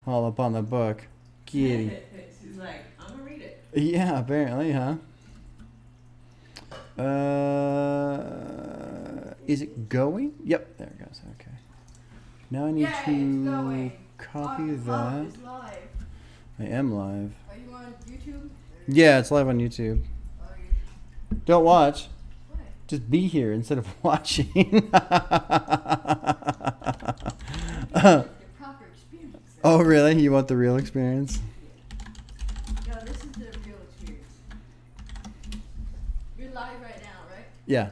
all up on the book. Giddy. She's like, I'm gonna read it. Yeah, apparently, huh? Is it going? Yep, there it goes. Okay. Now I need to copy that. It's live. I am live. Are you on YouTube? Yeah, it's live on YouTube. Don't watch. What? Just be here instead of watching. The proper experience. Oh, really? You want the real experience? No, this is the real experience. You're live right now, right? Yeah.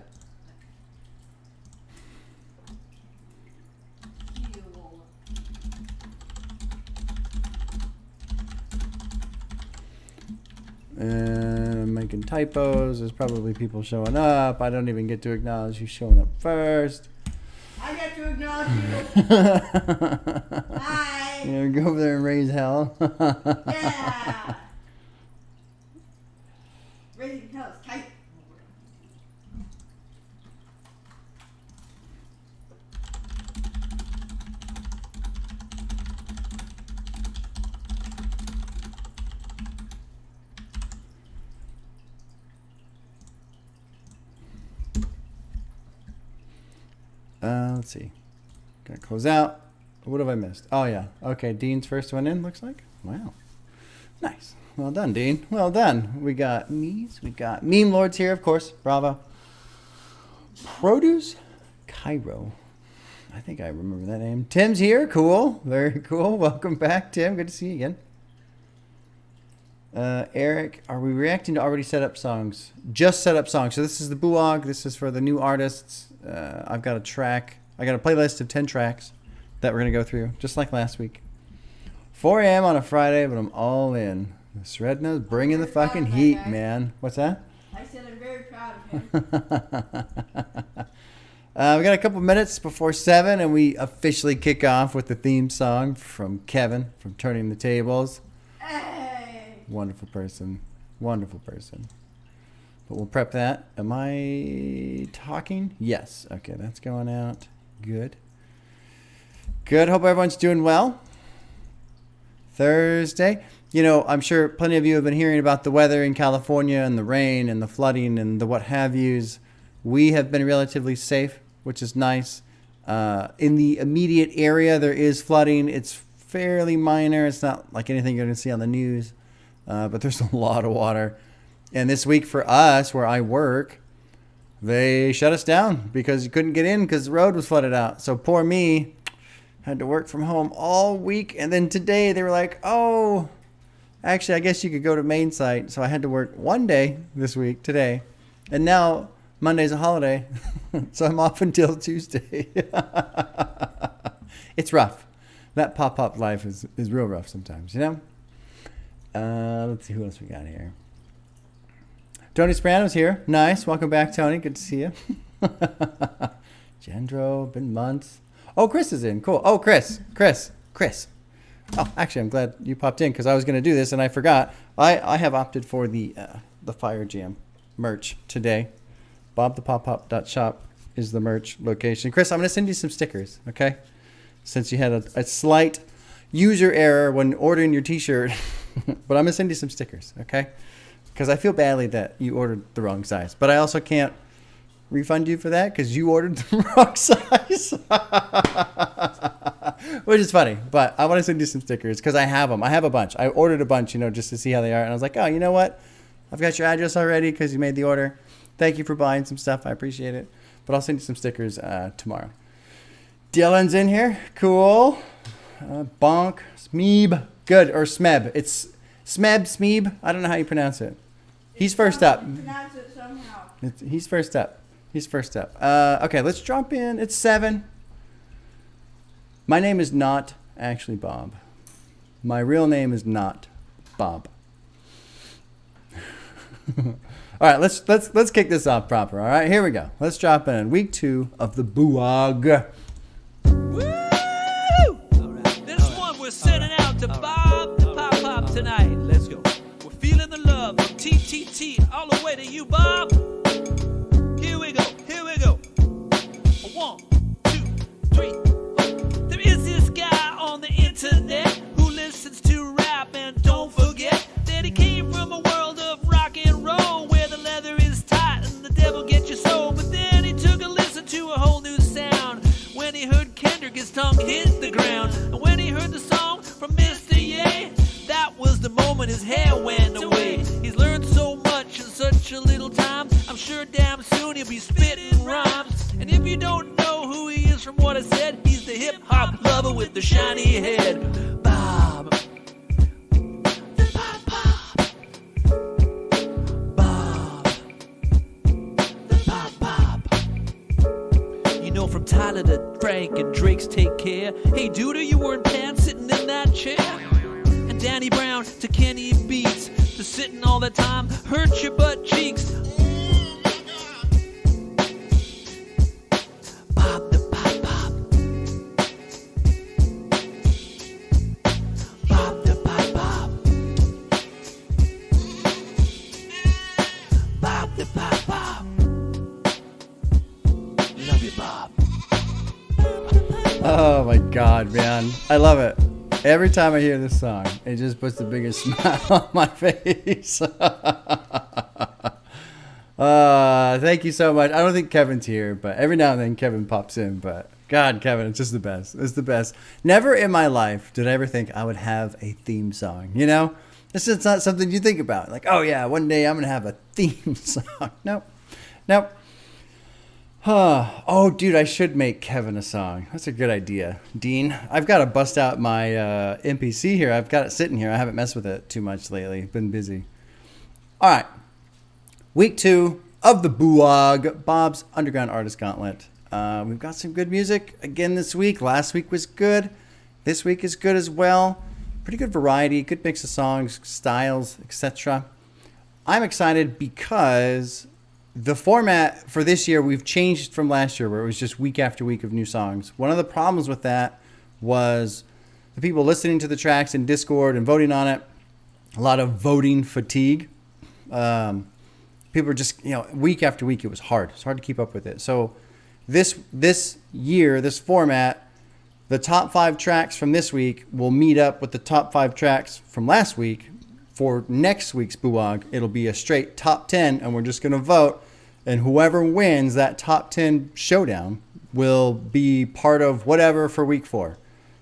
And I'm making typos. There's probably people showing up. I don't even get to acknowledge who's showing up first. I get to acknowledge you. Hi. You know, go over there and raise hell. Yeah. Raising hell is tight. Let's see. Gonna close out. What have I missed? Oh, yeah. Okay, Dean's first one in, looks like. Wow. Nice. Well done, Dean. Well done. We got Mies. We got Meme Lords here, of course. Bravo. Produce Cairo. I think I remember that name. Tim's here. Cool. Very cool. Welcome back, Tim. Good to see you again. Eric, are we reacting to already set up songs? Just set up songs. So this is the BUAG. This is for the new artists. I've got a track. I got a playlist of 10 tracks that we're going to go through, just like last week. 4 a.m. on a Friday, but I'm all in. Sredna's bringing the fucking heat, man. What's that? I said I'm very proud of him. We got a couple minutes before 7, and we officially kick off with the theme song from Kevin from Turning the Tables. Hey. Wonderful person. Wonderful person. But we'll prep that. Am I talking? Yes. Okay, that's going out. Good. Good. Hope everyone's doing well. Thursday. You know, I'm sure plenty of you have been hearing about the weather in California and the rain and the flooding and the what have yous. We have been relatively safe, which is nice. In the immediate area, there is flooding. It's fairly minor. It's not like anything you're going to see on the news. But there's a lot of water. And this week for us, where I work, they shut us down because you couldn't get in because the road was flooded out. So poor me had to work from home all week. And then today they were like, oh, actually, I guess you could go to main site. So I had to work one day this week, today. And now Monday's a holiday. So I'm off until Tuesday. It's rough. That pop-up life is real rough sometimes, you know? Let's see who else we got here. Tony Sprano's here. Nice. Welcome back, Tony. Good to see you. Gendro, been months. Oh, Chris is in. Cool. Oh, Chris. Oh, actually, I'm glad you popped in because I was going to do this and I forgot. I have opted for the Fire Jam merch today. BobThePopUp.shop is the merch location. Chris, I'm going to send you some stickers, okay? Since you had a slight user error when ordering your t-shirt. But I'm going to send you some stickers, okay? Because I feel badly that you ordered the wrong size. But I also can't refund you for that because you ordered the wrong size. Which is funny. But I want to send you some stickers because I have them. I have a bunch. I ordered a bunch, you know, just to see how they are. And I was like, oh, you know what? I've got your address already because you made the order. Thank you for buying some stuff. I appreciate it. But I'll send you some stickers tomorrow. Dylan's in here. Cool. Bonk. Smeb. Good. Or Smeb. It's Smeb. I don't know how you pronounce it. He's first up. Pronounce it somehow. He's first up. Okay, let's drop in. It's 7. My name is not actually Bob. My real name is not Bob. All right, let's kick this off proper. All right, here we go. Let's drop in week 2 of the BUAG. Woo! All right. This one we're sending out to Bob the Pop tonight. Let's go. We're feeling the love from TTT all the way to you, Bob. Here we go. 1, 2, 3, 4. There is this guy on the internet who lives moment his hair went away. He's learned so much in such a little time. I'm sure damn soon he'll be spitting rhymes. And if you don't know who he is from what I said, he's the hip-hop lover with the shiny head. Bob. The Bob Bob. Bob. The Bob Bob. You know, from Tyler to Frank and Drake's Take Care. Hey, dude, are you wearing pants sitting in that chair? And Danny Brown to Kenny Beats, to sitting all the time hurt your butt cheeks. Bob the Bob Bob. Bob the Bob Bob. Bob the Bob Bob. Love you, Bob. Oh my God, man. I love it. Every time I hear this song, it just puts the biggest smile on my face. Thank you so much. I don't think Kevin's here, but every now and then Kevin pops in. But God, Kevin, it's just the best. It's the best. Never in my life did I ever think I would have a theme song. You know, it's just not something you think about. Like, oh yeah, one day I'm gonna have a theme song. Nope. Oh, dude, I should make Kevin a song. That's a good idea. Dean, I've got to bust out my MPC here. I've got it sitting here. I haven't messed with it too much lately. Been busy. All right. Week 2 of the BUAG, Bob's Underground Artist Gauntlet. We've got some good music again this week. Last week was good. This week is good as well. Pretty good variety, good mix of songs, styles, etc. I'm excited because the format for this year, we've changed from last year where it was just week after week of new songs. One of the problems with that was the people listening to the tracks in Discord and voting on it. A lot of voting fatigue. People are just, week after week, it was hard. It's hard to keep up with it. So this year, this format, the top 5 tracks from this week will meet up with the top 5 tracks from last week. For next week's BUAG, it'll be a straight top 10, and we're just going to vote. And whoever wins that top 10 showdown will be part of whatever for week 4.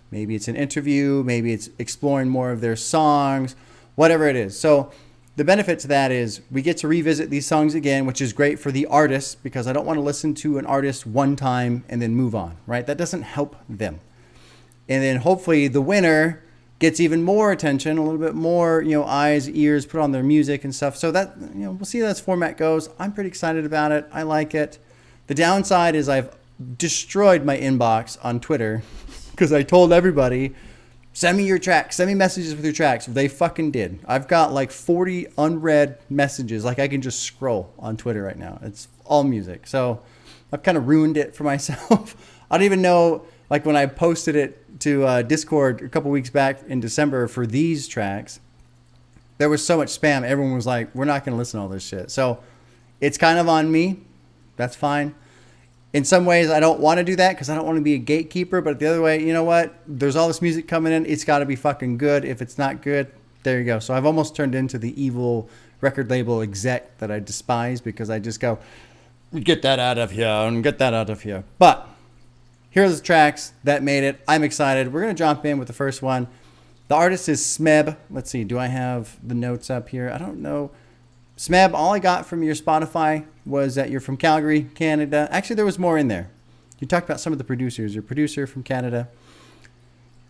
Maybe it's an interview, maybe it's exploring more of their songs, whatever it is. So the benefit to that is we get to revisit these songs again, which is great for the artists because I don't want to listen to an artist one time and then move on, right? That doesn't help them. And then hopefully the winner gets even more attention, a little bit more, eyes, ears put on their music and stuff. So that, we'll see how this format goes. I'm pretty excited about it. I like it. The downside is I've destroyed my inbox on Twitter because I told everybody, send me your tracks, send me messages with your tracks. They fucking did. I've got like 40 unread messages. Like I can just scroll on Twitter right now. It's all music. So I've kind of ruined it for myself. I don't even know, like when I posted it to Discord a couple weeks back in December for these tracks, there was so much spam. Everyone was like, we're not going to listen to all this shit. So it's kind of on me. That's fine. In some ways, I don't want to do that because I don't want to be a gatekeeper. But the other way, you know what? There's all this music coming in. It's got to be fucking good. If it's not good, there you go. So I've almost turned into the evil record label exec that I despise because I just go, get that out of here and get that out of here. But here's the tracks that made it. I'm excited. We're going to jump in with the first one. The artist is Smeb. Let's see. Do I have the notes up here? I don't know. Smeb, all I got from your Spotify was that you're from Calgary, Canada. Actually, there was more in there. You talked about some of the producers. Your producer from Canada.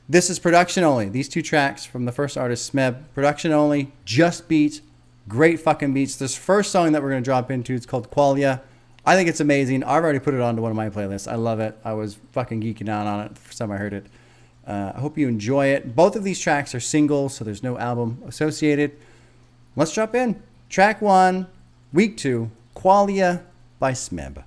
This is production only. These 2 tracks from the first artist, Smeb. Production only. Just beats. Great fucking beats. This first song that we're going to drop into is called Qualia. I think it's amazing. I've already put it onto one of my playlists. I love it. I was fucking geeking out on it the first time I heard it. I hope you enjoy it. Both of these tracks are singles, so there's no album associated. Let's jump in. Track 1, week 2, Qualia by Smeb.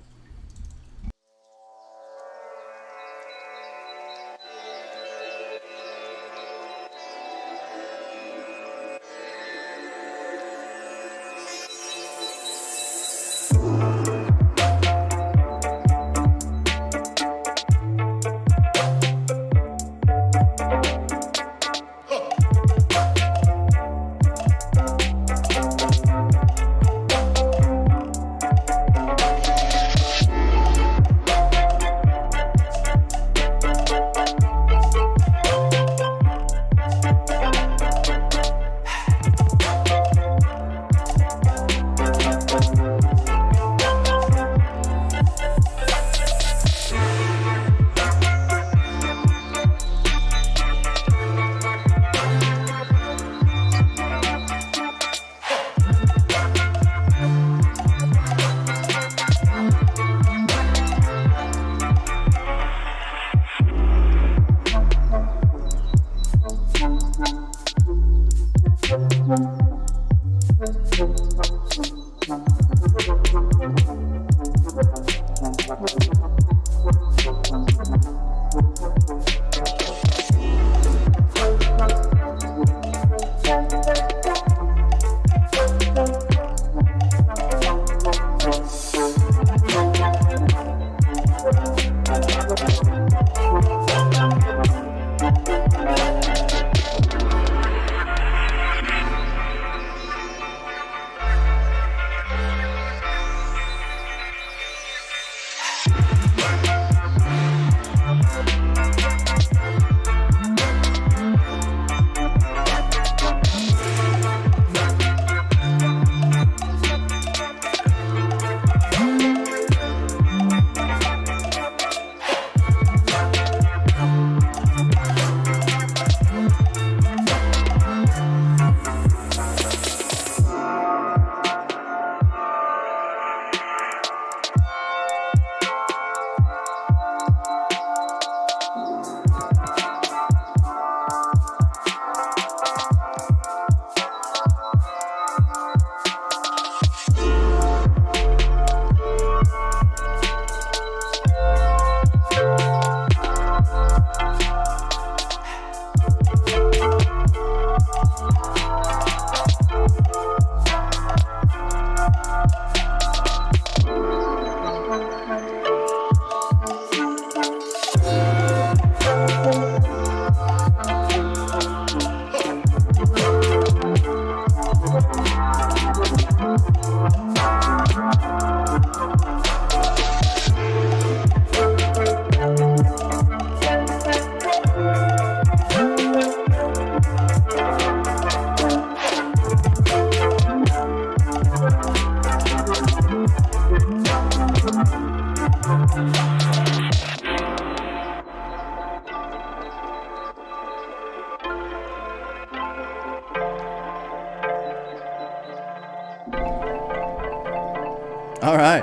All right.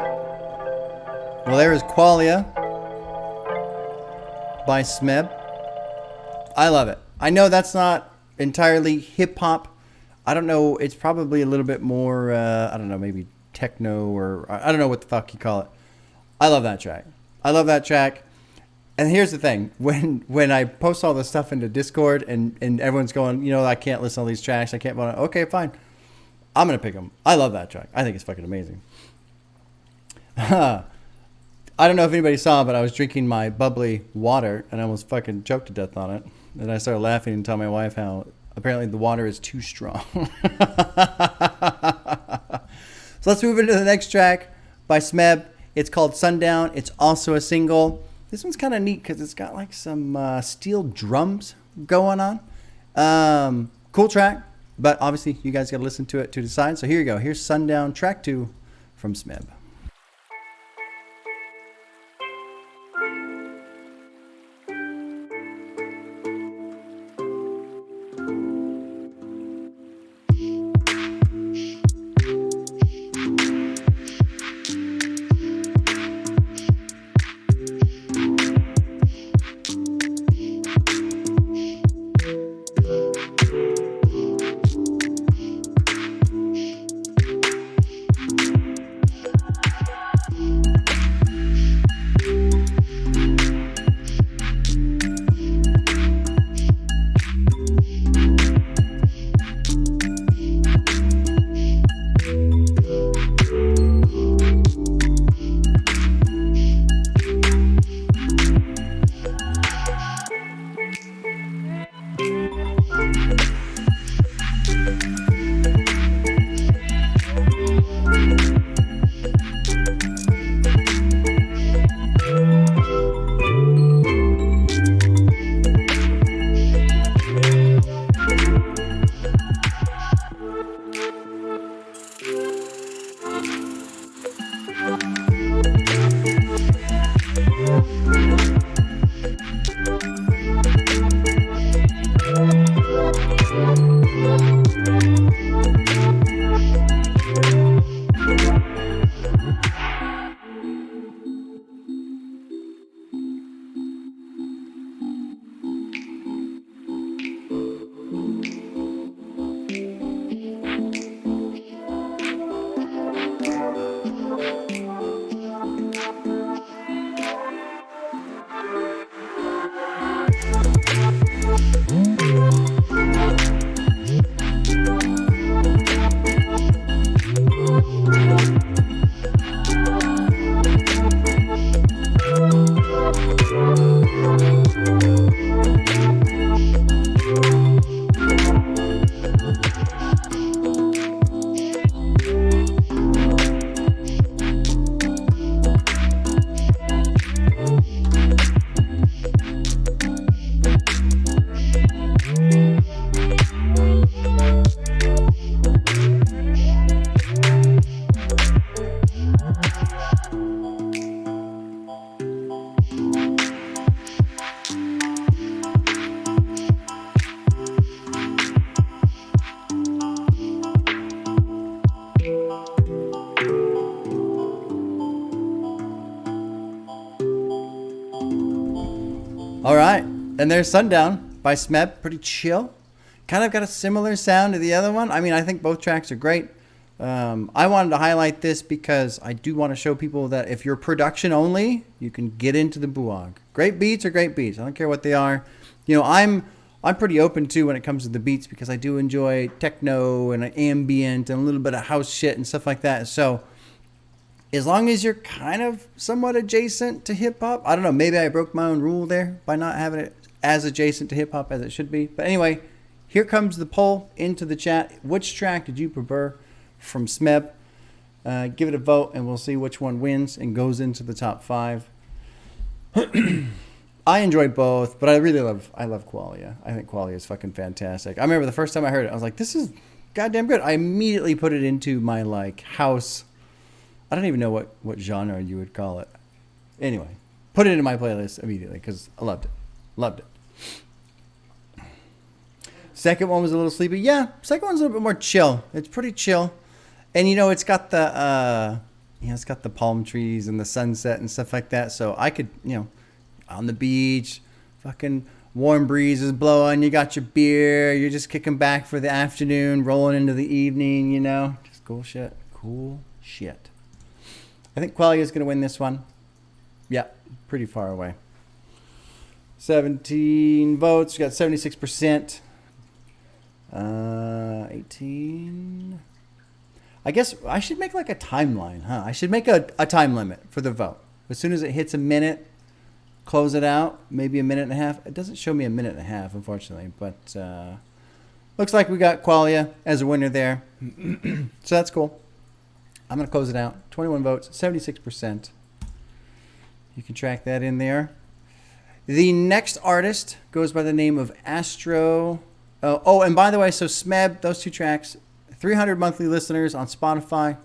Well, there is Qualia by Smeb. I love it. I know that's not entirely hip hop. I don't know. It's probably a little bit more, I don't know, maybe techno or I don't know what the fuck you call it. I love that track. I love that track. And here's the thing. When I post all this stuff into Discord and everyone's going, you know, I can't listen to all these tracks. I can't. Okay, fine. I'm going to pick them. I love that track. I think it's fucking amazing. I don't know if anybody saw, but I was drinking my bubbly water and I almost fucking choked to death on it. And I started laughing and telling my wife how apparently the water is too strong. So let's move into the next track by Smeb. It's called Sundown. It's also a single. This one's kind of neat because it's got like some steel drums going on. Cool track, but obviously you guys got to listen to it to decide. So here you go. Here's Sundown, track 2 from Smeb. All right, and there's Sundown by Smeb. Pretty chill. Kind of got a similar sound to the other one. I mean, I think both tracks are great. I wanted to highlight this because I do want to show people that if you're production only, you can get into the BUAG. Great beats are great beats. I don't care what they are. You know, I'm pretty open to when it comes to the beats because I do enjoy techno and ambient and a little bit of house shit and stuff like that. So as long as you're kind of somewhat adjacent to hip hop, I don't know, maybe I broke my own rule there by not having it as adjacent to hip hop as it should be. But anyway, here comes the poll into the chat. Which track did you prefer from Smeb? Give it a vote and we'll see which one wins and goes into the top 5. I enjoyed both, but I love Qualia. I think Qualia is fucking fantastic. I remember the first time I heard it, I was like, this is goddamn good. I immediately put it into my like house. I don't even know what genre you would call it. Anyway, put it in my playlist immediately because I loved it. Loved it. Second one was a little sleepy. Yeah, second one's a little bit more chill. It's pretty chill. And, you know, it's got the You know, it's got the palm trees and the sunset and stuff like that. So I could, you know, on the beach, fucking warm breezes blowing. You got your beer. You're just kicking back for the afternoon, rolling into the evening, you know. Just cool shit. Cool shit. I think Quelia is going to win this one. Yeah, pretty far away. 17 votes. We got 76%. 18. I guess I should make like a timeline, huh? I should make a time limit for the vote. As soon as it hits a minute, close it out. Maybe a minute and a half. It doesn't show me a minute and a half, unfortunately. But looks like we got Quelia as a winner there. So that's cool. I'm going to close it out. 21 votes, 76%. You can track that in there. The next artist goes by the name of Astro. Oh, and by the way, so Smeb, those two tracks, 300 monthly listeners on Spotify.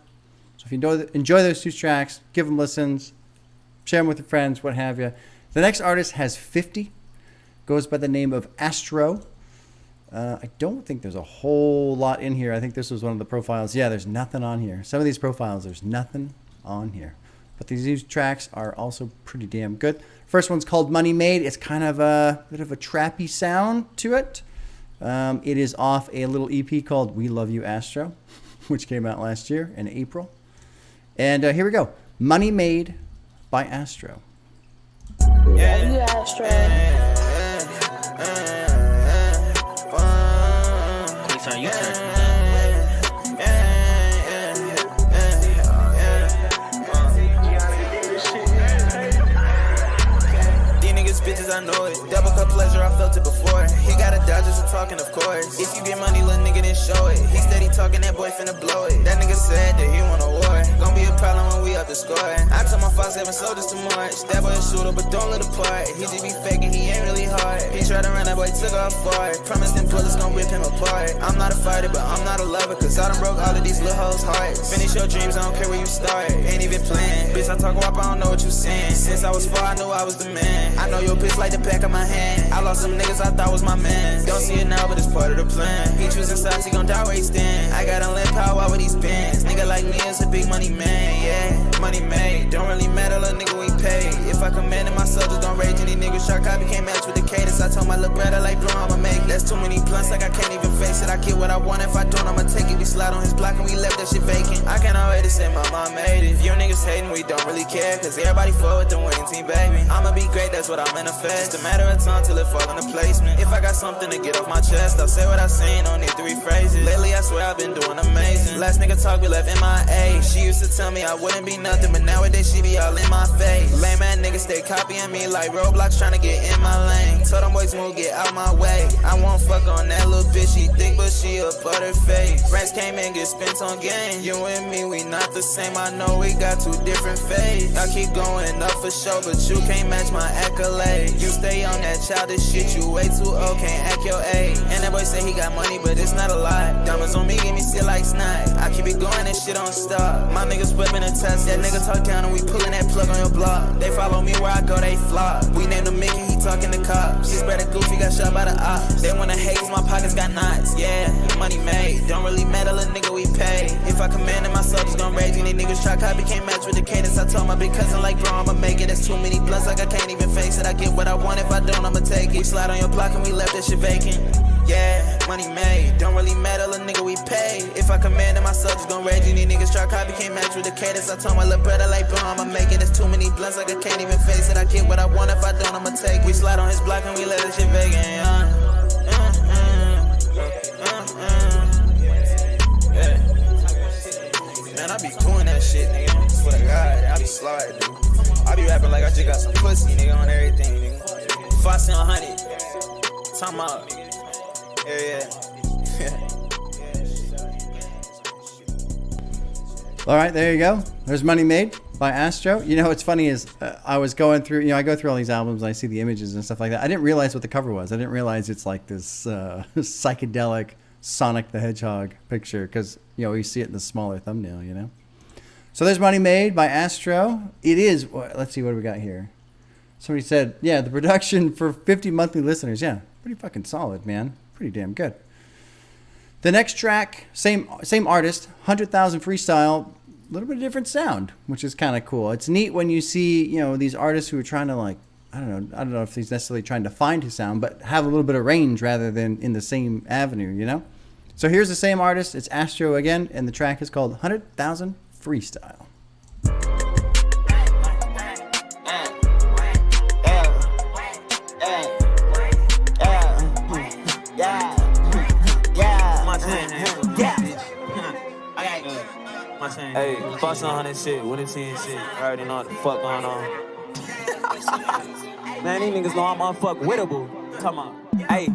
So if you enjoy those two tracks, give them listens, share them with your friends, what have you. The next artist has 50. Goes by the name of Astro. I don't think there's a whole lot in here. I think this was one of the profiles. Yeah, there's nothing on here. Some of these profiles, there's nothing on here. But these tracks are also pretty damn good. First one's called Money Made. It's kind of a bit of a trappy sound to it. It is off a little EP called We Love You Astro, which came out last year in April. And here we go. Money Made by Astro. Yeah, Astro. Queen, you turn. Bitches, I know it. Double cup pleasure, I felt it before. He got a Dodgers and talking, of course. If you get money, little nigga, then show it. He steady talking, that boy finna blow it. That nigga said that he want a war. Gonna be a problem when we up the score. I told my 5-7 soldiers too much. That boy a shooter, but don't let apart. He just be faking, he ain't really hard. He tried to run, that boy took off far. Promised them bullets gon' rip him apart. I'm not a fighter, but I'm not a lover. Cause I done broke all of these little hoes' hearts. Finish your dreams, I don't care where you start. Ain't even playing. Bitch, I talk WAP, I don't know what you saying. Since I was 4, I knew I was the man. I know your bitch like the back of my hand. I lost some niggas I thought was my man. Don't see it now, but it's part of the plan. He choosing sides, he gon' die where he stand. I got unlimited power with these bands. Nigga like me is a big money man, yeah. Money made, don't really matter, little nigga, we pay. If I commanded my soldiers, don't rage. Any niggas shark copy can't match with the cadence. I told my little brother like bro, I'ma make. That's too many blunts, like I can't even face it. I get what I want, if I don't, I'ma take it. We slide on his block and we left that shit vacant. I can't wait to say my mom made it. If you niggas hating, we don't really care. Cause everybody forward the winning team, baby. I'ma be great, that's what I manifest. It's a matter of time till it fall into placement. If I got something to get off my chest, I'll say what I seen, don't need to rephrase it. Lately I swear I've been doing amazing. Last nigga talk, we left MIA. She used to tell me I wouldn't be nothing, but nowadays she be all in my face. Lame ass niggas stay copying me like Roblox trying to get in my lane. Told them boys move, get out my way. I won't fuck on that little bitch, she thick but she a butterface. Rats came in, get spent on game. You and me, we not the same, I know we got two different fates. I keep going up for show, but you can't match my accolades. You stay on that childish shit, you way too old, can't act your age. And that boy say he got money, but it's not a lot. Diamonds on me, give me still like snot. I keep it going, that shit don't stop. My niggas whipping and test, that nigga talk down and we pulling that plug on your block. They follow me where I go, they flop. We named him Mickey, he talking to cops. She spread a goofy, got shot by the ops. They wanna hate cause my pockets got knots, yeah. Money made, don't really matter, little nigga, we pay. If I commanded my soldiers gon' rage. Any niggas try copy, can't match with the cadence. I told my big cousin like bro, I'ma make it. There's too many blunts, like I can't even face it. I get what I want, if I don't, I'ma take it. We slide on your block and we left that shit vacant. Yeah, money made, don't really matter, little nigga, we pay. If I commanded my soldiers gon' rage. Any niggas try copy, can't match with the cadence. I told my little brother like bro, I'ma make it. There's too many blunts, like I can't even face it. I get what I want, if I don't, I'ma take it. We slide on his block and we let that shit vacant, yeah. Man, I be doing that shit, nigga. Swear to God, I be sliding, dude. I be rapping like I just got some pussy, nigga, on everything, nigga. Fossy on 100. Talking about, yeah. All right, there you go. There's Money Made by Astro. You know what's funny is I was going through, I go through all these albums and I see the images and stuff like that. I didn't realize what the cover was. I didn't realize it's like this psychedelic Sonic the Hedgehog picture because, you see it in the smaller thumbnail, So there's Money Made by Astro. It is, let's see, what do we got here? Somebody said, yeah, the production for 50 monthly listeners. Yeah, pretty fucking solid, man. Pretty damn good. The next track, same artist, 100,000 Freestyle. little bit of different sound, which is kind of cool. It's neat when you see, you know, these artists who are trying to like, I don't know if he's necessarily trying to find his sound, but have a little bit of range rather than in the same avenue, you know? So here's the same artist. It's Astro again, and the track is called 100,000 Freestyle. Hey, fuss 100 shit, with a 10 shit. I already know what the fuck going on. Man, these niggas know I'm unfuckwittable. Come on, hey,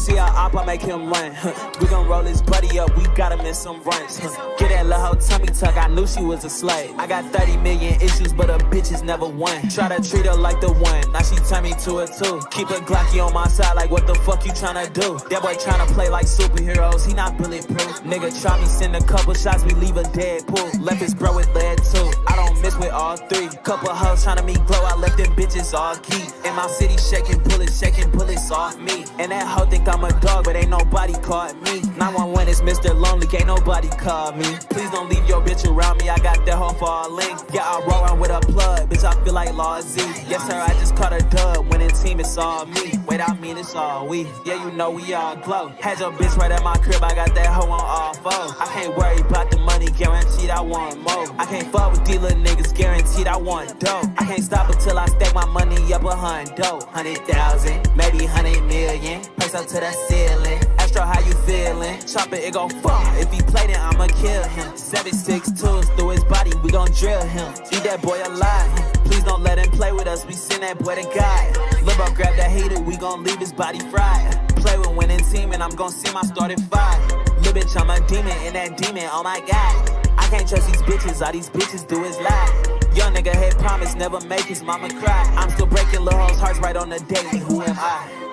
See how op, I make him run. We gon' roll his buddy up, we got him in some runs. Get that little hoe tummy tuck, I knew she was a slave. I got 30 million issues, but her bitches never won. Try to treat her like the one, now she turn me to a two. Keep a Glocky on my side, like what the fuck you tryna do? That boy tryna play like superheroes, he not bulletproof. Nigga try me, send a couple shots, we leave a dead pool. Left his bro with lead too, I don't miss with all three. Couple hoes tryna me glow, I left them bitches all key. In my city shaking bullets off me. And that hoe think I'm a dog, but ain't nobody caught me. 911 is Mr. Lonely, can't nobody call me. Please don't leave your bitch around me, I got that hoe falling. Yeah, I roll around with a plug, bitch, I feel like Law Z. Yes, sir, I just caught a dub, winning team, it's all me. Wait, I mean, it's all we. Yeah, you know we all glow. Had your bitch right at my crib, I got that hoe on all fours. I can't worry about the money, guaranteed I want more. I can't fuck with these little niggas, guaranteed I want dope. I can't stop until I stack my money up 100,000, maybe 100 million. Price up to the ceiling. Astro, how you feeling? Chopper, it gon' fall. If he play, then I'ma kill him. 7.62s through his body, we gon' drill him. Eat that boy alive. Please don't let him play with us, we send that boy to God. Lil' bro, grab that heater, we gon' leave his body fried. Play with winning team, and I'm gon' see my starting five. Lil' bitch, I'm a demon, and that demon, oh my God. I can't trust these bitches, all these bitches do is lie. Young nigga had promise, never make his mama cry. I'm still breaking lil' hoes' hearts right on the daily, who am I?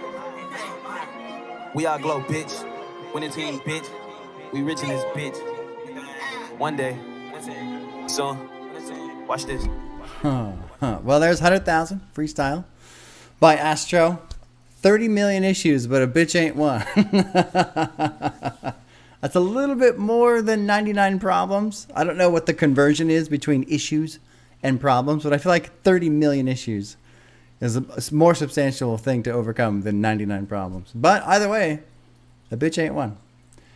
We all glow, bitch. Winning team, bitch. We rich in this bitch. One day. So, watch this. Well, there's 100,000 Freestyle by Astro. 30 million issues, but a bitch ain't one. That's a little bit more than 99 problems. I don't know what the conversion is between issues and problems, but I feel like 30 million issues is a more substantial thing to overcome than 99 problems. But either way, a bitch ain't one.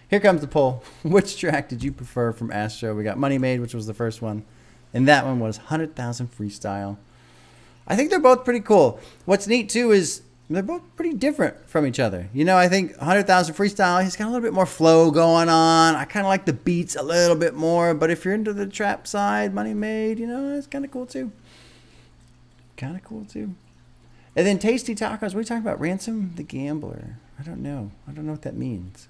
Here comes the poll. Which track did you prefer from Astro? We got Money Made, which was the first one. And that one was 100,000 Freestyle. I think they're both pretty cool. What's neat, too, is they're both pretty different from each other. You know, I think 100,000 Freestyle, he's got a little bit more flow going on. I kind of like the beats a little bit more. But if you're into the trap side, Money Made, you know, it's kind of cool, too. Kind of cool, too. And then Tasty Tacos, what are you talking about? Ransom the Gambler. I don't know. I don't know what that means.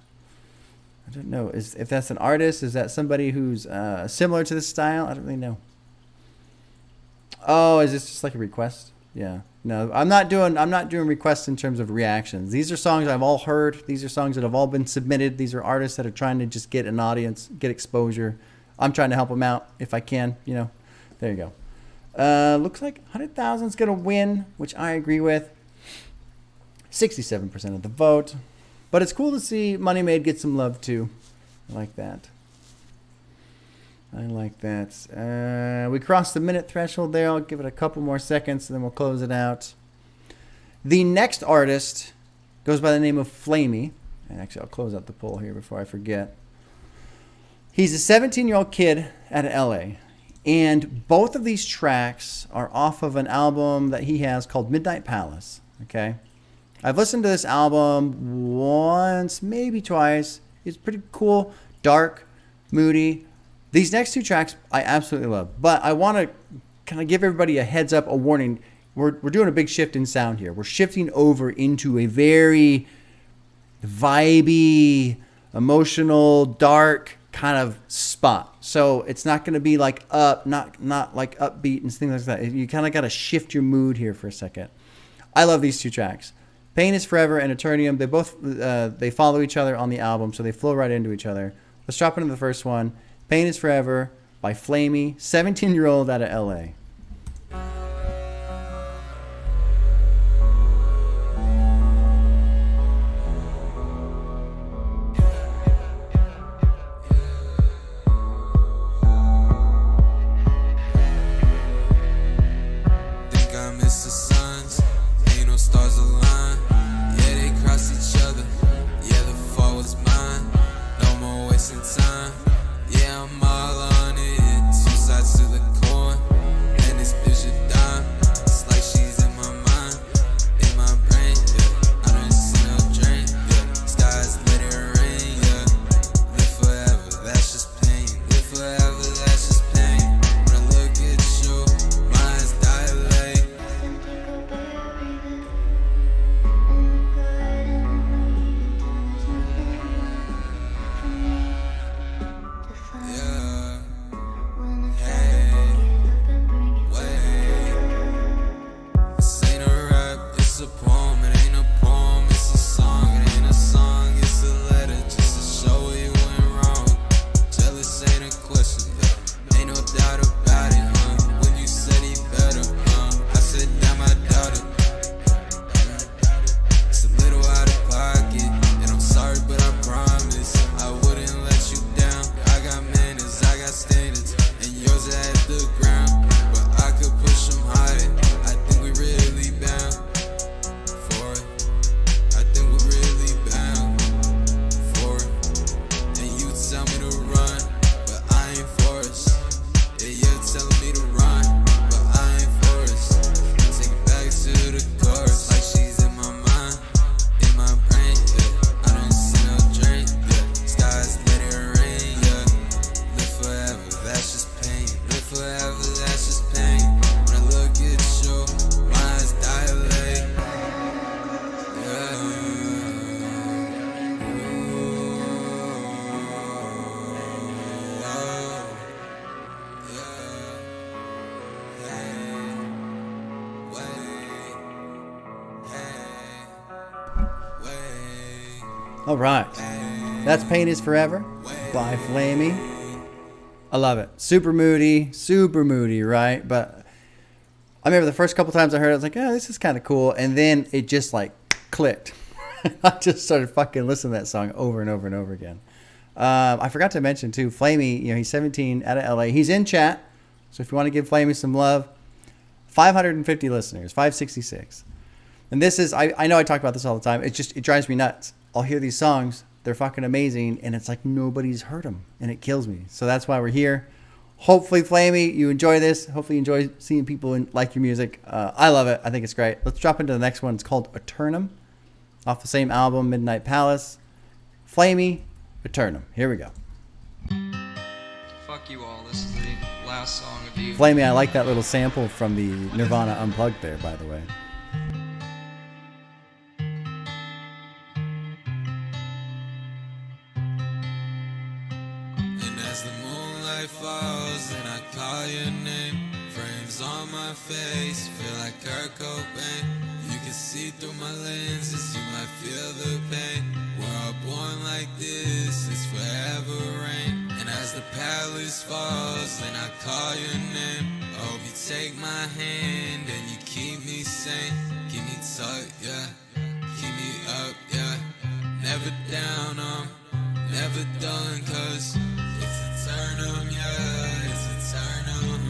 I don't know. If that's an artist, is that somebody who's similar to this style? I don't really know. Oh, is this just like a request? Yeah. No, I'm not doing requests in terms of reactions. These are songs I've all heard. These are songs that have all been submitted. These are artists that are trying to just get an audience, get exposure. I'm trying to help them out if I can, you know. There you go. Looks like 100,000 is going to win, which I agree with. 67% of the vote. But it's cool to see Money Made get some love, too. I like that. I like that. We crossed the minute threshold there. I'll give it a couple more seconds, and then we'll close it out. The next artist goes by the name of Flamey. And actually, I'll close out the poll here before I forget. He's a 17-year-old kid out of L.A., and both of these tracks are off of an album that he has called Midnight Palace. Okay, I've listened to this album once, maybe twice. It's pretty cool, dark, moody. These next two tracks I absolutely love, but I want to kind of give everybody a heads up, a warning. We're doing a big shift in sound here. We're shifting over into a very vibey, emotional, dark kind of spot. So it's not going to be like up, not like upbeat and things like that. You kind of got to shift your mood here for a second. I love these two tracks. Pain is Forever and Eternium. They both they follow each other on the album, so they flow right into each other. Let's drop into the first one. Pain is Forever by Flamey, 17-year-old out of LA. wasting time. Yeah, I'm all on it. Two sides to the coin, and this bitch a dime. It's like she's in my mind, in my brain. Yeah, I done seen no drain. Yeah, skies let it rain. Yeah, live forever, that's just pain. Live forever, that's just pain. When I look at you, my eyes dilate. Yeah. Hey, wait. This ain't a rap, it's a poem. It ain't a poem, it's a song. It ain't a song, it's a letter just to show where you went wrong. Jealous ain't a question, yeah. Ain't no doubt about it, when you said he better, I said damn, I doubt it. It's a little out of pocket, and I'm sorry, but I promise I wouldn't let you down. I got manners, I got standards, and yours are at the ground, but I could push them higher. I think we really bound for it. I think we really bound for it. And you tell me to run, but I ain't forced. Yeah, you're telling me to run, but I ain't forced. Take it back to the chorus, like she's in my mind, in my brain. Yeah, I don't see no drain. Yeah, skies let it rain. Yeah, live forever, that's just pain. Live forever, that's just pain. When I look at you, my eyes dilate. All right. That's Pain is Forever by Flamey. I love it. Super moody, right? But I remember the first couple times I heard it, I was like, oh, this is kind of cool. And then it just like clicked. I just started fucking listening to that song over and over and over again. I forgot to mention too, Flamey, he's 17 out of LA. He's in chat. So if you want to give Flamey some love, 550 listeners, 566. And this is, I know I talk about this all the time. It drives me nuts. I'll hear these songs, they're fucking amazing, and it's like nobody's heard them, and it kills me. So that's why we're here. Hopefully, Flamey, you enjoy this. Hopefully you enjoy seeing people like your music. I love it. I think it's great. Let's drop into the next one. It's called Eternum, off the same album, Midnight Palace. Flamey, Eternum. Here we go. Fuck you all. This is the last song of you. Flamey, I like that little sample from the Nirvana Unplugged there, by the way. As the moonlight falls and I call your name, frames on my face feel like Kurt Cobain. You can see through my lenses, you might feel the pain. We're all born like this, it's forever rain. And as the palace falls and I call your name, I hope you take my hand and you keep me sane. Keep me tucked, yeah, keep me up, yeah. Never down, never done, cause it's eternum, yeah, it's eternum,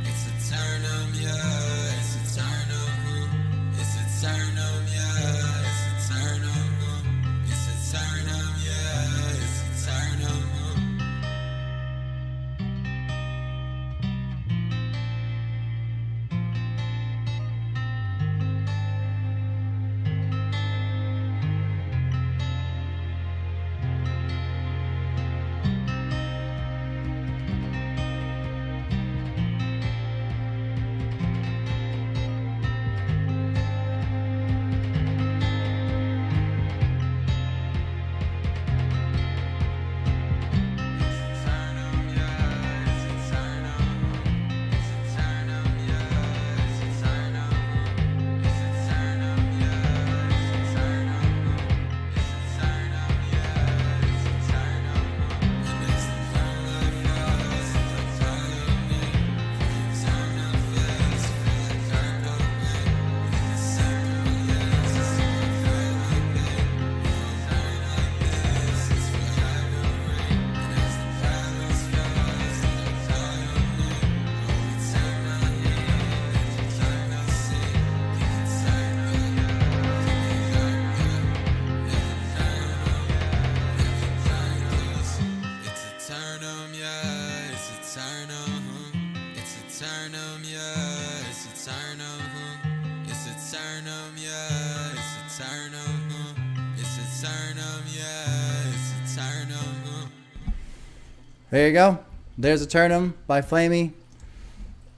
it's eternum, yeah, it's eternum, it's eternum, yeah, it's eternum, it's eternum, yeah, it's eternum. There you go. There's Eternum by Flamey.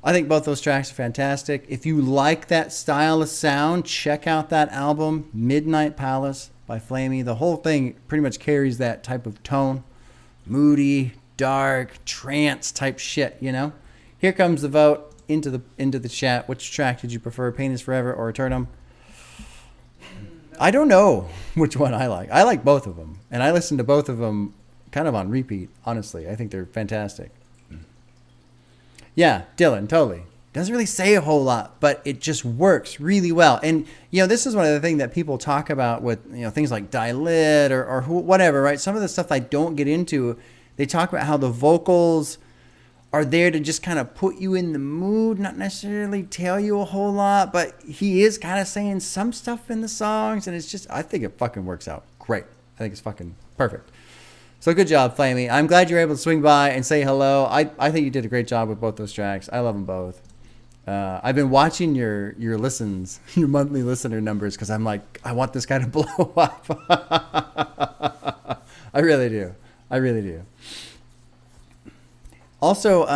I think both those tracks are fantastic. If you like that style of sound, check out that album, Midnight Palace by Flamey. The whole thing pretty much carries that type of tone. Moody, dark, trance type shit, you know? Here comes the vote into the chat. Which track did you prefer, Pain is Forever or Eternum? I don't know which one I like. I like both of them. And I listen to both of them kind of on repeat, honestly. I think they're fantastic. Yeah, Dylan, totally. Doesn't really say a whole lot, but it just works really well. And, you know, this is one of the things that people talk about with, you know, things like Lit or whatever, right? Some of the stuff I don't get into, they talk about how the vocals are there to just kind of put you in the mood, not necessarily tell you a whole lot, but he is kind of saying some stuff in the songs, and it's just, I think it fucking works out great. I think it's fucking perfect. So good job, Flamey. I'm glad you were able to swing by and say hello. I think you did a great job with both those tracks. I love them both. I've been watching your listens, your monthly listener numbers, because I'm like, I want this guy to blow up. I really do. I really do. Also,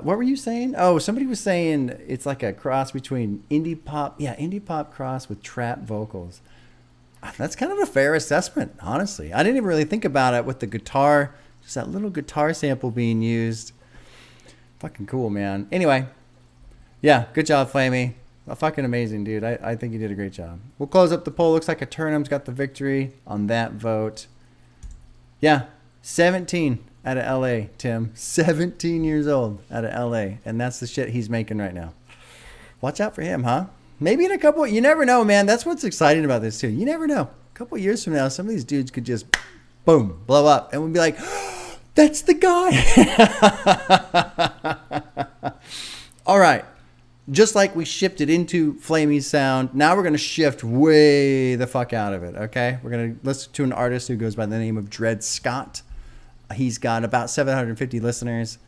what were you saying? Oh, somebody was saying it's like a cross between indie pop. Yeah, indie pop cross with trap vocals. That's kind of a fair assessment, honestly. I didn't even really think about it with the guitar. Just that little guitar sample being used. Fucking cool, man. Anyway, yeah, good job, Flamey. Fucking amazing, dude. I think you did a great job. We'll close up the poll. Looks like Eternum's got the victory on that vote. Yeah, 17 out of LA, Tim. 17 years old out of LA. And that's the shit he's making right now. Watch out for him, huh? Maybe in a couple, you never know, man. That's what's exciting about this, too. You never know. A couple years from now, some of these dudes could just, boom, blow up. And we'll be like, oh, that's the guy. All right. Just like we shifted into Flamey's sound, now we're going to shift way the fuck out of it, okay? We're going to listen to an artist who goes by the name of Dred Scott. He's got about 750 listeners.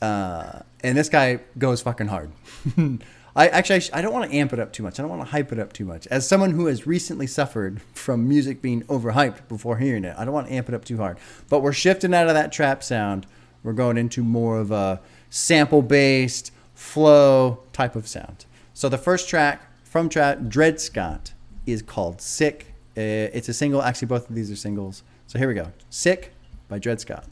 And this guy goes fucking hard. I don't want to amp it up too much. I don't want to hype it up too much. As someone who has recently suffered from music being overhyped before hearing it, I don't want to amp it up too hard. But we're shifting out of that trap sound. We're going into more of a sample-based, flow type of sound. So the first track from Dred Scott is called Sick. It's a single. Actually, both of these are singles. So here we go. Sick by Dred Scott.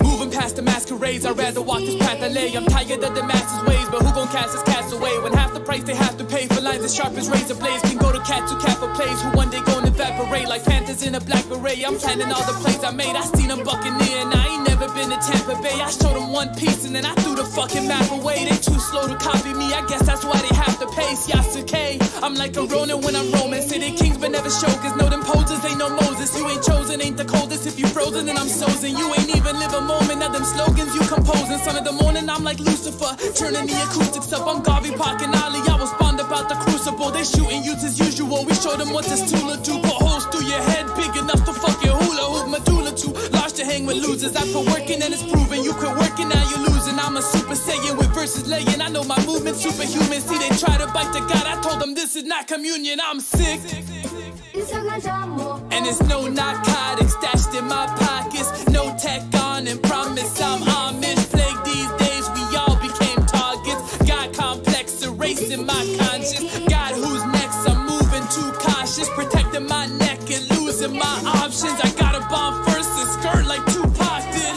Moving past the masquerades, I'd rather walk this path I lay. I'm tired of the masses' ways, but who gon' cast his cast away? When half the price they have to pay for lines as sharp as razor blades can go to cat for plays who one day gon' evaporate like panthers in a black beret. I'm planning all the plays I made. I seen them buccaneer and I ain't never been to Tampa Bay. I showed them one piece and then I threw the fucking map away. They too slow to copy me, I guess that's why they have to pace. Yasuke, I'm like a Ronin when I'm roaming. City kings but never show, cause know them poses ain't no Moses. You ain't chosen, ain't the coldest. If you frozen then I'm sozen. You ain't even live a moment of them slogans you composing. Son of the morning, I'm like Lucifer, turning the acoustics up. I'm Garvey Park and Ali, I was spawned about the crucible. They shooting youths as usual. We show them what this Tula do. Put holes through your head big enough to fuck your hula hoop. Medulla too large to hang with losers. I put working and it's proven. You quit working, now you're losing. I'm a super saiyan with verses laying. I know my movement's superhuman. See, they try to bite the God. I told them this is not communion. I'm sick. And it's no narcotics stashed in my pockets. No tech on and promise I'm Amish. Plague these days, we all became targets. God complex, erasing my conscience. God who's next, I'm moving too cautious. Protecting my neck and losing my options. I got a bomb first and skirt like Tupac did.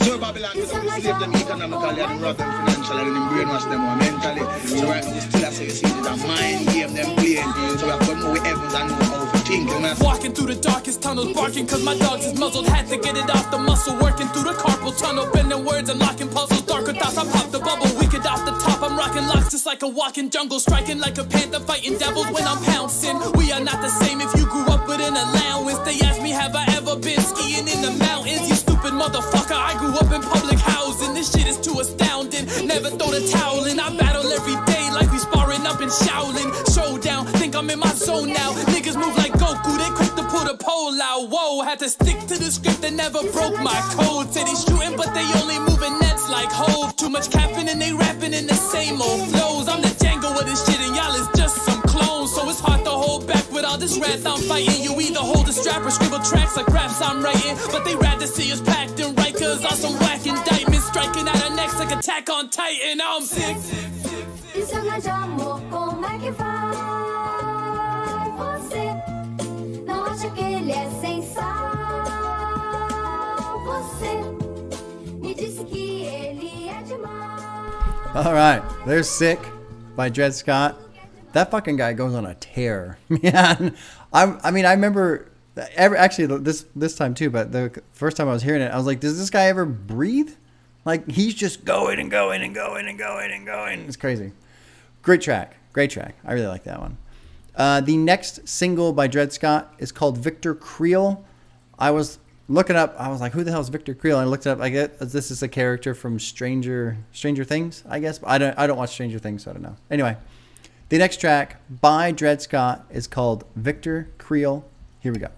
So Babylon, we don't slave them economically and rob them financially and then brainwash them more mentally. So right now, we still have to see it's a mind game them playing. So we have to know with Evans and know how to think. Walking through the darkest tunnels, barking cause my dogs is muzzled. Had to get it off the muscle, working through the carpal tunnel. Bending words and locking puzzles, darker thoughts. I pop the bubble, wicked off the top. I'm rocking locks just like a walking jungle. Striking like a panther, fighting devils when I'm pouncing. We are not the same if you grew up with an allowance. They ask me, have I ever been skiing in the mountains? You stupid motherfucker, I grew up in public housing. This shit is too astounding. Never throw the towel in. I battle every day like we sparring up in Shaolin. Showdown, think I'm in my zone now. Niggas move like Goku, they quick to put a pole out. Whoa, had to stick to the script that never broke my code. Say they shooting, but they only moving nets just like Hove. Too much capping and they rapping in the same old flows. I'm the Django of this shit and y'all is just some clones. So it's hard to hold back with all this wrath I'm fighting. You either hold a strap or scribble tracks like raps I'm writing. But they rather see us packed and right, cause all some whack indictments striking at our necks like Attack on Titan. I'm sick. Lição de amor, como é que vai você? Não acha que ele é sem sal? Você me disse que ele é demais. All right, there's Sick by Dred Scott. That fucking guy goes on a tear, man. I mean, I remember actually this time too, but the first time I was hearing it, I was like, does this guy ever breathe? Like, he's just going and going and going and going and going. It's crazy. Great track. Great track. I really like that one. The next single by Dred Scott is called Victor Creel. I was looking up. I was like, who the hell is Victor Creel? And I looked it up. I guess this is a character from Stranger Things, I guess. But I don't watch Stranger Things, so I don't know. Anyway, the next track by Dred Scott is called Victor Creel. Here we go.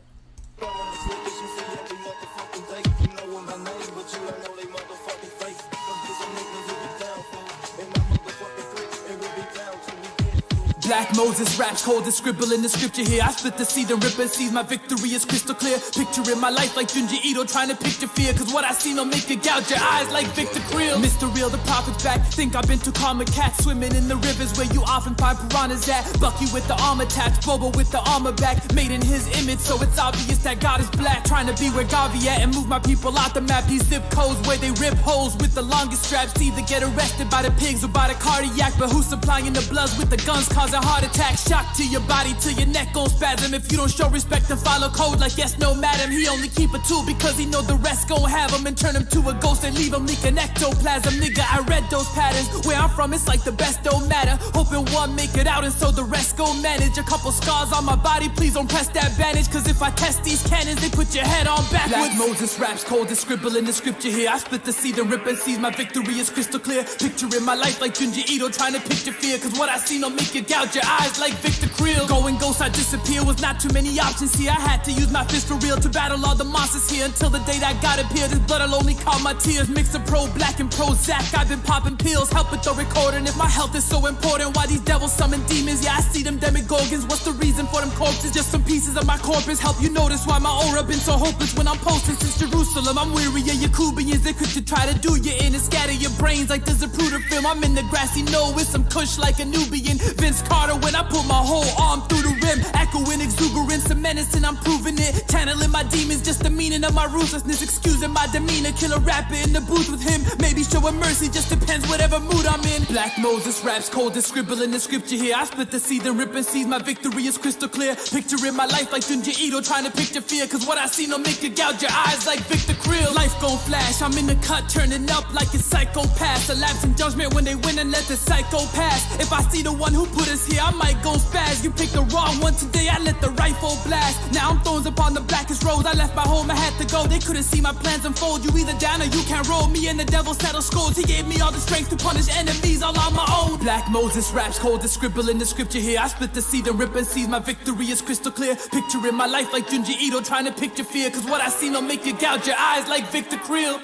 Black Moses raps cold and scribble in the scripture here. I split the seed and rip and seize. My victory is crystal clear. Picturing my life like Junji Ito, trying to picture fear. Cause what I see don't make you gouge your eyes like Victor Creel. Mr. Real, the prophet's back. Think I've been to calm a cat. Swimming in the rivers where you often find piranhas at. Bucky with the arm attached, Bobo with the armor back. Made in his image, so it's obvious that God is black. Trying to be where Gavi at and move my people out the map. These zip codes where they rip holes with the longest straps. Either get arrested by the pigs or by the cardiac. But who's supplying the bloods with the guns causing heart attack? Shock to your body till your neck gon' spasm. If you don't show respect and follow code like yes, no madam. He only keep a tool because he know the rest gon' have him and turn him to a ghost and leave him leaking ectoplasm. Nigga, I read those patterns. Where I'm from, it's like the best don't matter. Hoping one make it out and so the rest gon' manage. A couple scars on my body, please don't press that bandage. Cause if I test these cannons, they put your head on backwards. Black Moses raps cold and scribble in the scripture here. I split the seed and rip and seize. My victory is crystal clear. Picturing my life like Junji Ito, trying to picture fear. Cause what I see don't make you gouge your eyes like Victor Creel. Going ghost, I disappear. Was not too many options here. I had to use my fist for real to battle all the monsters here. Until the day that God appeared, his blood will only calm my tears. Mix of pro black and pro Zach. I've been popping pills, help with the recording. If my health is so important, why these devils summon demons? Yeah, I see them demogorgons. What's the reason for them corpses? Just some pieces of my corpus. Help you notice why my aura been so hopeless when I'm posting since Jerusalem. I'm weary of your Cubians. They could try to do you in and scatter your brains like the Zapruder film. I'm in the grassy knoll with some kush like a Nubian. Vince Carter when I put my whole arm through the rim. Echoing exuberance, some menacing, I'm proving it. Channeling my demons, just the meaning of my ruthlessness. Excusing my demeanor, kill a rapper in the booth with him. Maybe showing mercy, just depends whatever mood I'm in. Black Moses raps cold and scribble in the scripture here. I split the seed and rip and seize. My victory is crystal clear. Picturing my life like Junji Ito, trying to picture fear. Cause what I see don't make you gouge your eyes like Victor Creel. Life gon' flash, I'm in the cut, turning up like a psychopath. A lapse in judgment when they win and let the psycho pass. If I see the one who put us here, I might go spaz. You picked the wrong one today, I let the rifle blast. Now I'm thrones upon the blackest roads. I left my home, I had to go. They couldn't see my plans unfold. You either down or you can't roll. Me and the devil settle scores. He gave me all the strength to punish enemies all on my own. Black Moses raps cold and scribble in the scripture here. I split the seed and rip and seize. My victory is crystal clear. Picturing my life like Junji Ito, trying to picture fear. Cause what I see don't make you gouge your eyes like Victor Creel.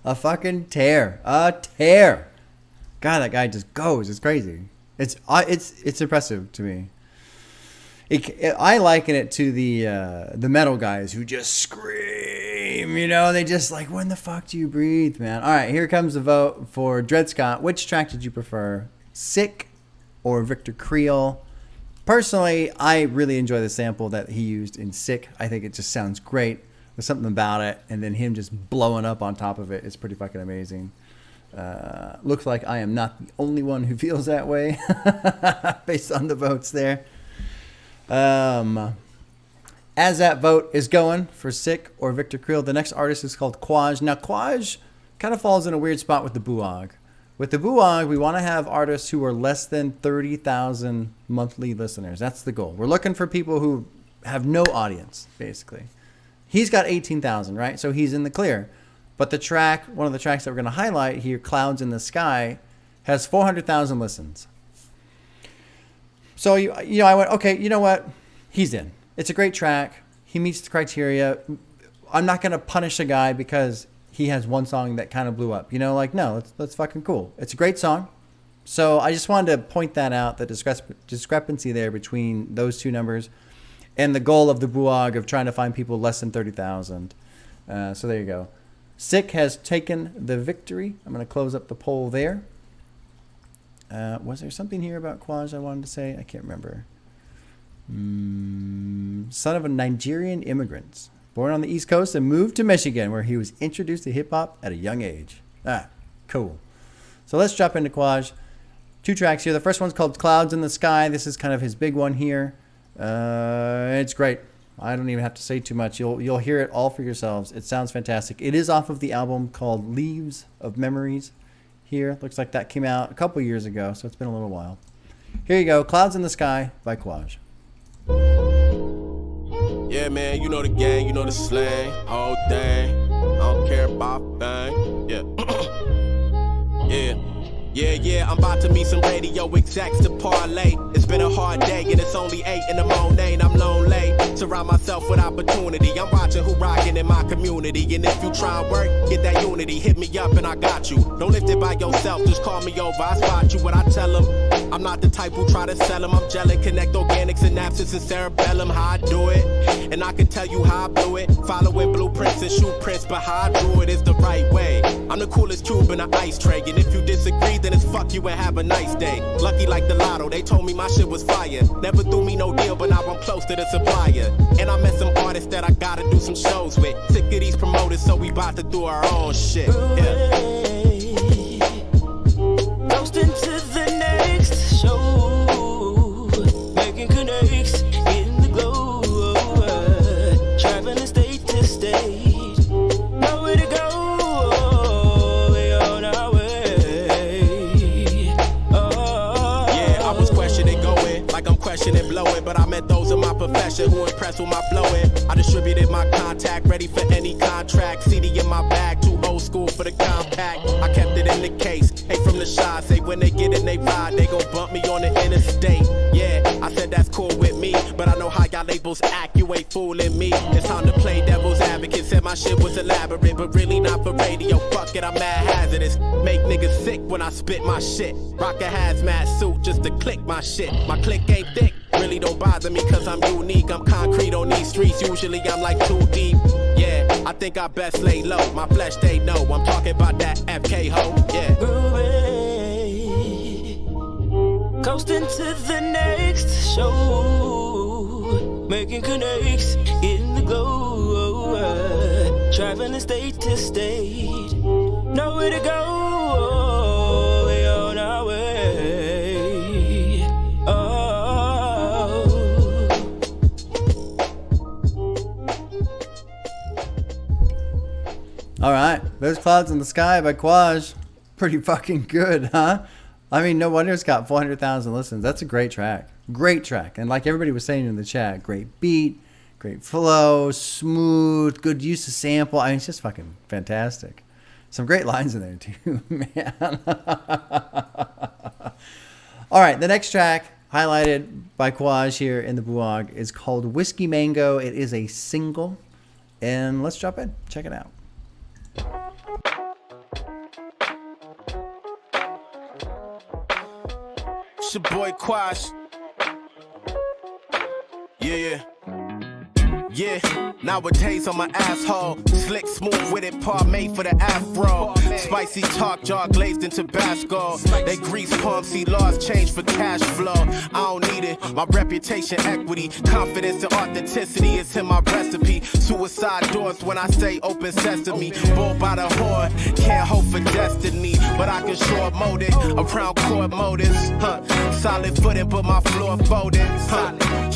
A fucking tear. A tear. God, that guy just goes. It's crazy. It's impressive to me. I liken it to the metal guys who just scream. You know, they just like, when the fuck do you breathe, man? All right, here comes the vote for Dred Scott. Which track did you prefer, Sick or Victor Creel? Personally, I really enjoy the sample that he used in Sick. I think it just sounds great. There's something about it, and then him just blowing up on top of it is pretty fucking amazing. Looks like I am not the only one who feels that way based on the votes there. As that vote is going for Sick or Victor Creel, the next artist is called Quash. Now, Quash kind of falls in a weird spot with the BUAG. With the BUAG, we want to have artists who are less than 30,000 monthly listeners. That's the goal. We're looking for people who have no audience, basically. He's got 18,000, right? So he's in the clear. But the track, one of the tracks that we're going to highlight here, Clouds in the Sky, has 400,000 listens. So, I went, okay, you know what? He's in. It's a great track. He meets the criteria. I'm not going to punish a guy because he has one song that kind of blew up. You know, like, no, that's fucking cool. It's a great song. So I just wanted to point that out, the discrepancy there between those two numbers and the goal of the BUAG of trying to find people less than 30,000. So there you go. Sick has taken the victory. I'm going to close up the poll there. Was there something here about quash I wanted to say? I can't remember. Son of a Nigerian immigrant. Born on the East Coast and moved to Michigan, where he was introduced to hip-hop at a young age. Cool. So let's drop into quash. 2 tracks here. The first one's called Clouds in the Sky. This is kind of his big one here. It's great. I don't even have to say too much. You'll hear it all for yourselves. It sounds fantastic. It is off of the album called Leaves of Memories here. Looks like that came out a couple years ago, so it's been a little while. Here you go. Clouds in the Sky by Quash. Yeah, man, you know the gang, you know the slang, whole thing. I don't care about thing. Yeah. Yeah, I'm about to meet some radio execs to parlay. It's been a hard day and it's only 8 in the morning. I'm lonely, surround myself with opportunity. I'm watching who rockin' in my community. And if you try and work, get that unity. Hit me up and I got you. Don't lift it by yourself, just call me over. I spot you, what I tell them. I'm not the type who try to sell them. I'm gelling, connect organic synapses and cerebellum. How I do it, and I can tell you how I blew it. Following blueprints and shoot prints, but how I drew it is the right way. I'm the coolest cube in an ice tray. And if you disagree, then it's fuck you and have a nice day. Lucky like the lotto, they told me my shit was fire. Never threw me no deal, but now I'm close to the supplier. And I met some artists that I gotta do some shows with. Sick of these promoters, so we bout to do our own shit. Yeah. Coasting to the next show, making connects in the glow, traveling state to state, nowhere to go. And blowing, but I met those in my profession who impressed with my flowing. I distributed my contact, ready for any contract. CD in my bag, too old school for the compact. I kept it in the case. Hey, from the shy, say when they get in they ride, they gon' bump me on the interstate. Yeah, I said that's cool with me, but I know how y'all labels act. You ain't fooling me. It's time to play devil's advocate. Said my shit was elaborate, but really not for radio. Fuck it, I'm mad hazardous. Make niggas sick when I spit my shit. Rock a hazmat suit just to click my shit. My click ain't thick. Really don't bother me cause I'm unique. I'm concrete on these streets. Usually I'm like too deep. Yeah, I think I best lay low. My flesh they know. I'm talking about that FK ho. Yeah. Groovy, coasting to the next show, making connects in the glow, traveling state to state, nowhere to go. We on our way. All right, there's Clouds in the Sky by Quash. Pretty fucking good, huh? I mean, no wonder it's got 400,000 listens. That's a great track. Great track. And like everybody was saying in the chat, great beat, great flow, smooth, good use of sample. I mean, it's just fucking fantastic. Some great lines in there too, man. All right, the next track highlighted by Quash here in the BUAG is called Whiskey Mango. It is a single. And let's drop in. Check it out. It's your boy Quash. Yeah. Nowadays on my asshole, slick smooth with it, par made for the afro. Spicy talk, jaw glazed in Tabasco. They grease palm, see laws change for cash flow. I don't need it, my reputation, equity, confidence and authenticity is in my recipe. Suicide doors when I say open sesame. Bull by the horn, can't hope for destiny, but I can short mode it around court motives. Solid footing, but my floor folded.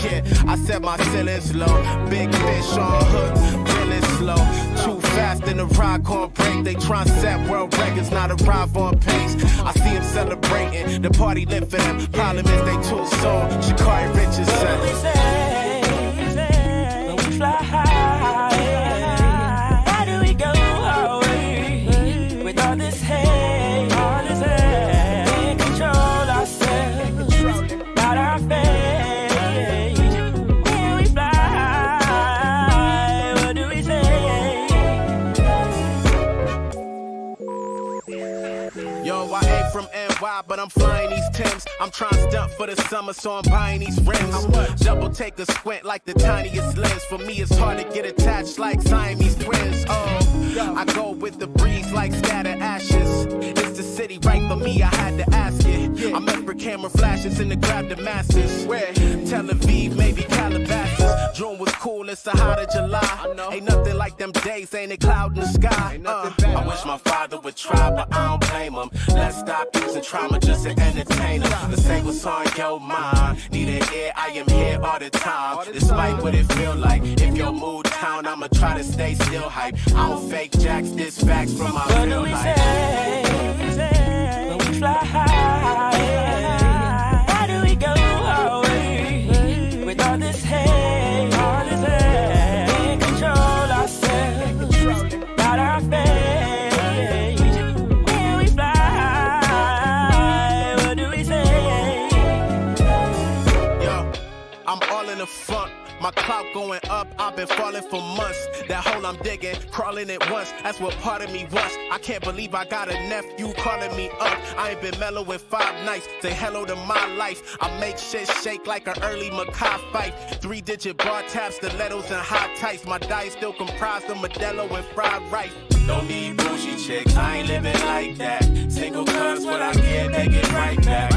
Yeah, I set my ceilings low. Big fish on hook, really slow. Too fast in the rock on break. They try set world records, not arrive on pace. I see them celebrating, the party lit for them. Problem is they too soon. Shikari Richards said. When we fly high, how do we go away with all this hate? We control ourselves, not our fate. When we fly, what do we say? know I ain't from NY, but I'm flying these Timbs. I'm trying to stunt for the summer, so I'm buying these rims. Double take a squint like the tiniest lens. For me, it's hard to get attached like Siamese twins. Oh, I go with the breeze like scattered ashes. It's the city right for me, I had to ask it. I'm up for camera flashes and to grab the masses. Where? Tel Aviv, maybe Calabasas. June was cool, it's the heart of July. Ain't nothing like them days, ain't a cloud in the sky. I wish my father would try, but I don't blame him. Let's stop using trauma just to entertain him. Let's say what's on your mind. Need an ear, I am here all the time. Despite what it feel like, if your mood down, I'ma try to stay still hype. I don't fake jacks, this facts from my What real do we life. say when we fly high? How do we go away with all this hate? Can't control ourselves, not our fate. When we fly, what do we say? Yo, I'm all in the funk. My clout going up, I've been falling for months. That hole I'm digging, crawling it once, that's what part of me wants. I can't believe I got a nephew calling me up. I ain't been mellow in 5 nights, say hello to my life. I make shit shake like an early Makai fight. 3-digit bar taps, stilettos and high tights. My diet still comprised of Modelo and fried rice. Don't need bougie chicks, I ain't living like that. Single cuz what I get, they get right back.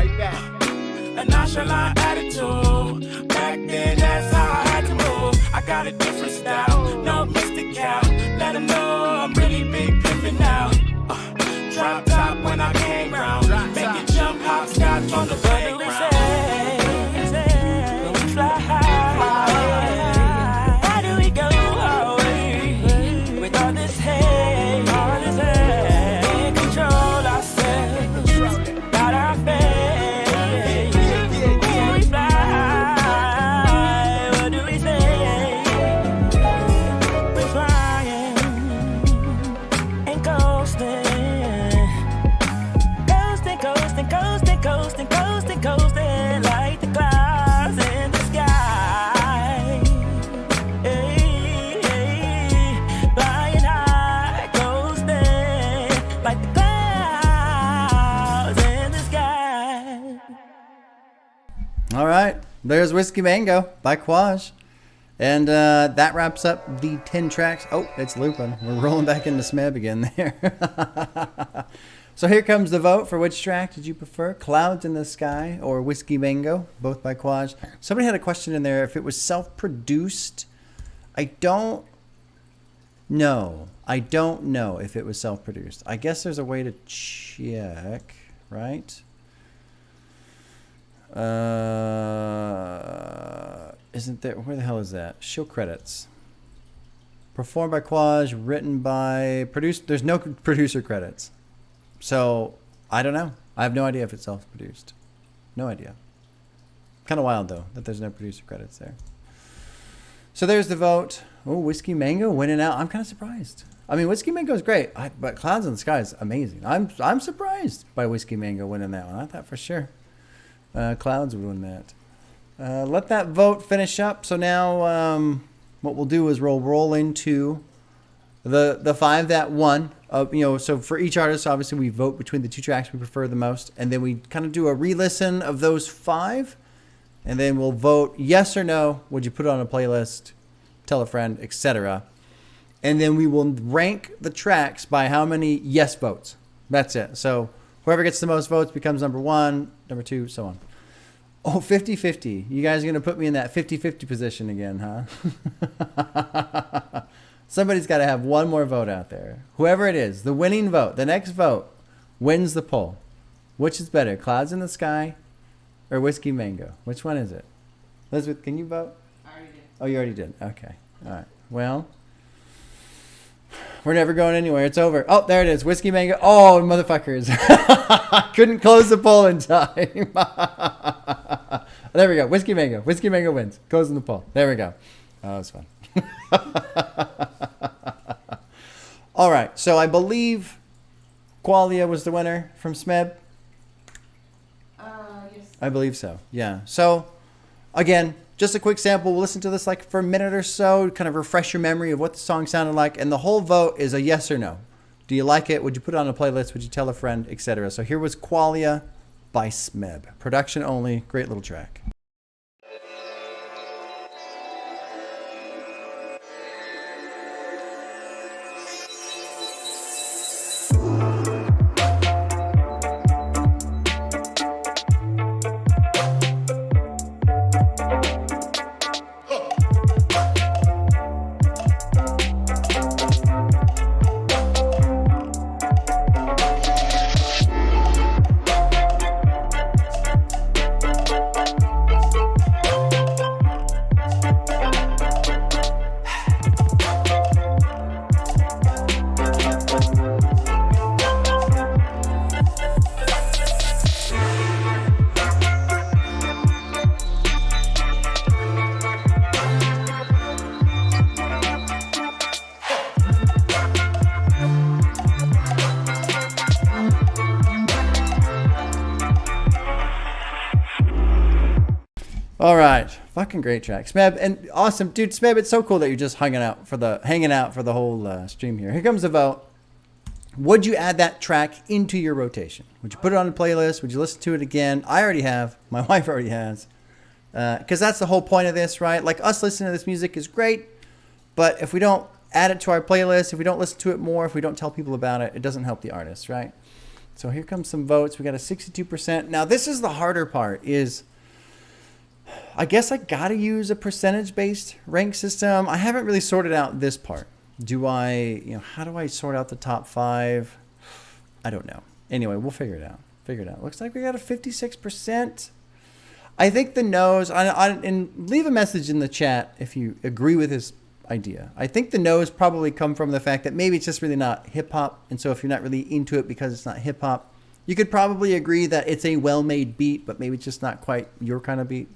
A nonchalant attitude. Back then, that's how I had to move. I got a different style, no mystic cow. Let them know I'm really big pimpin' now. Drop top when I came round. Make it jump, hop, scotch on the playground. When we fly high, how do we go away with all this hate? Can't control ourselves, not our fate. Coasting like the clouds in the sky. Hey, hey, flying high, coasting like the clouds in the sky. All right, there's Whiskey Mango by Quash. And that wraps up the 10 tracks. Oh, it's looping. We're rolling back into Smeb again there. So here comes the vote for which track did you prefer? Clouds in the Sky or Whiskey Mango, both by Quash. Somebody had a question in there if it was self-produced. I don't know. I don't know if it was self-produced. I guess there's a way to check, right? Isn't there? Where the hell is that? Show credits. Performed by Quash, written by, produced. There's no producer credits. So, I don't know. I have no idea if it's self-produced. No idea. Kind of wild, though, that there's no producer credits there. So, there's the vote. Oh, Whiskey Mango winning out. I'm kind of surprised. I mean, Whiskey Mango is great, but Clouds in the Sky is amazing. I'm surprised by Whiskey Mango winning that one. I thought for sure Clouds would win that. Let that vote finish up. So, now what we'll do is we'll roll into the 5 that won. So for each artist, obviously we vote between the 2 tracks we prefer the most, and then we kind of do a re-listen of those 5, and then we'll vote yes or no. Would you put it on a playlist, tell a friend, etc. And then we will rank the tracks by how many yes votes. That's it. So whoever gets the most votes becomes number 1, number 2, so on. Oh, 50-50. You guys are going to put me in that 50-50 position again, huh? Somebody's got to have one more vote out there. Whoever it is, the winning vote, the next vote, wins the poll. Which is better, Clouds in the Sky or Whiskey Mango? Which one is it? Elizabeth, can you vote? I already did. Oh, you already did. Okay. All right. Well, we're never going anywhere. It's over. Oh, there it is. Whiskey Mango. Oh, motherfuckers. Couldn't close the poll in time. There we go. Whiskey Mango. Whiskey Mango wins. Closing the poll. There we go. Oh, that was fun. All right, so I believe Qualia was the winner from Smeb. Yes. I believe so. Yeah. So again, just a quick sample. We'll listen to this like for a minute or so, kind of refresh your memory of what the song sounded like, and the whole vote is a yes or no. Do you like it? Would you put it on a playlist? Would you tell a friend, etc.? So here was Qualia by Smeb. Production only. Great little track. All right, fucking great track, Smeb, and awesome, dude. Smeb, it's so cool that you're just hanging out for the whole stream here. Here comes the vote. Would you add that track into your rotation? Would you put it on a playlist? Would you listen to it again? I already have. My wife already has, because that's the whole point of this, right? Like, us listening to this music is great, but if we don't add it to our playlist, if we don't listen to it more, if we don't tell people about it, it doesn't help the artist, right? So here comes some votes. We got a 62%. Now this is the harder part. Is I guess I gotta use a percentage-based rank system. I haven't really sorted out this part. Do I, how do I sort out the top 5? I don't know. Anyway, we'll figure it out. Looks like we got a 56%. I think the no's, and leave a message in the chat if you agree with this idea. I think the no's probably come from the fact that maybe it's just really not hip-hop. And so if you're not really into it because it's not hip-hop, you could probably agree that it's a well-made beat, but maybe it's just not quite your kind of beat.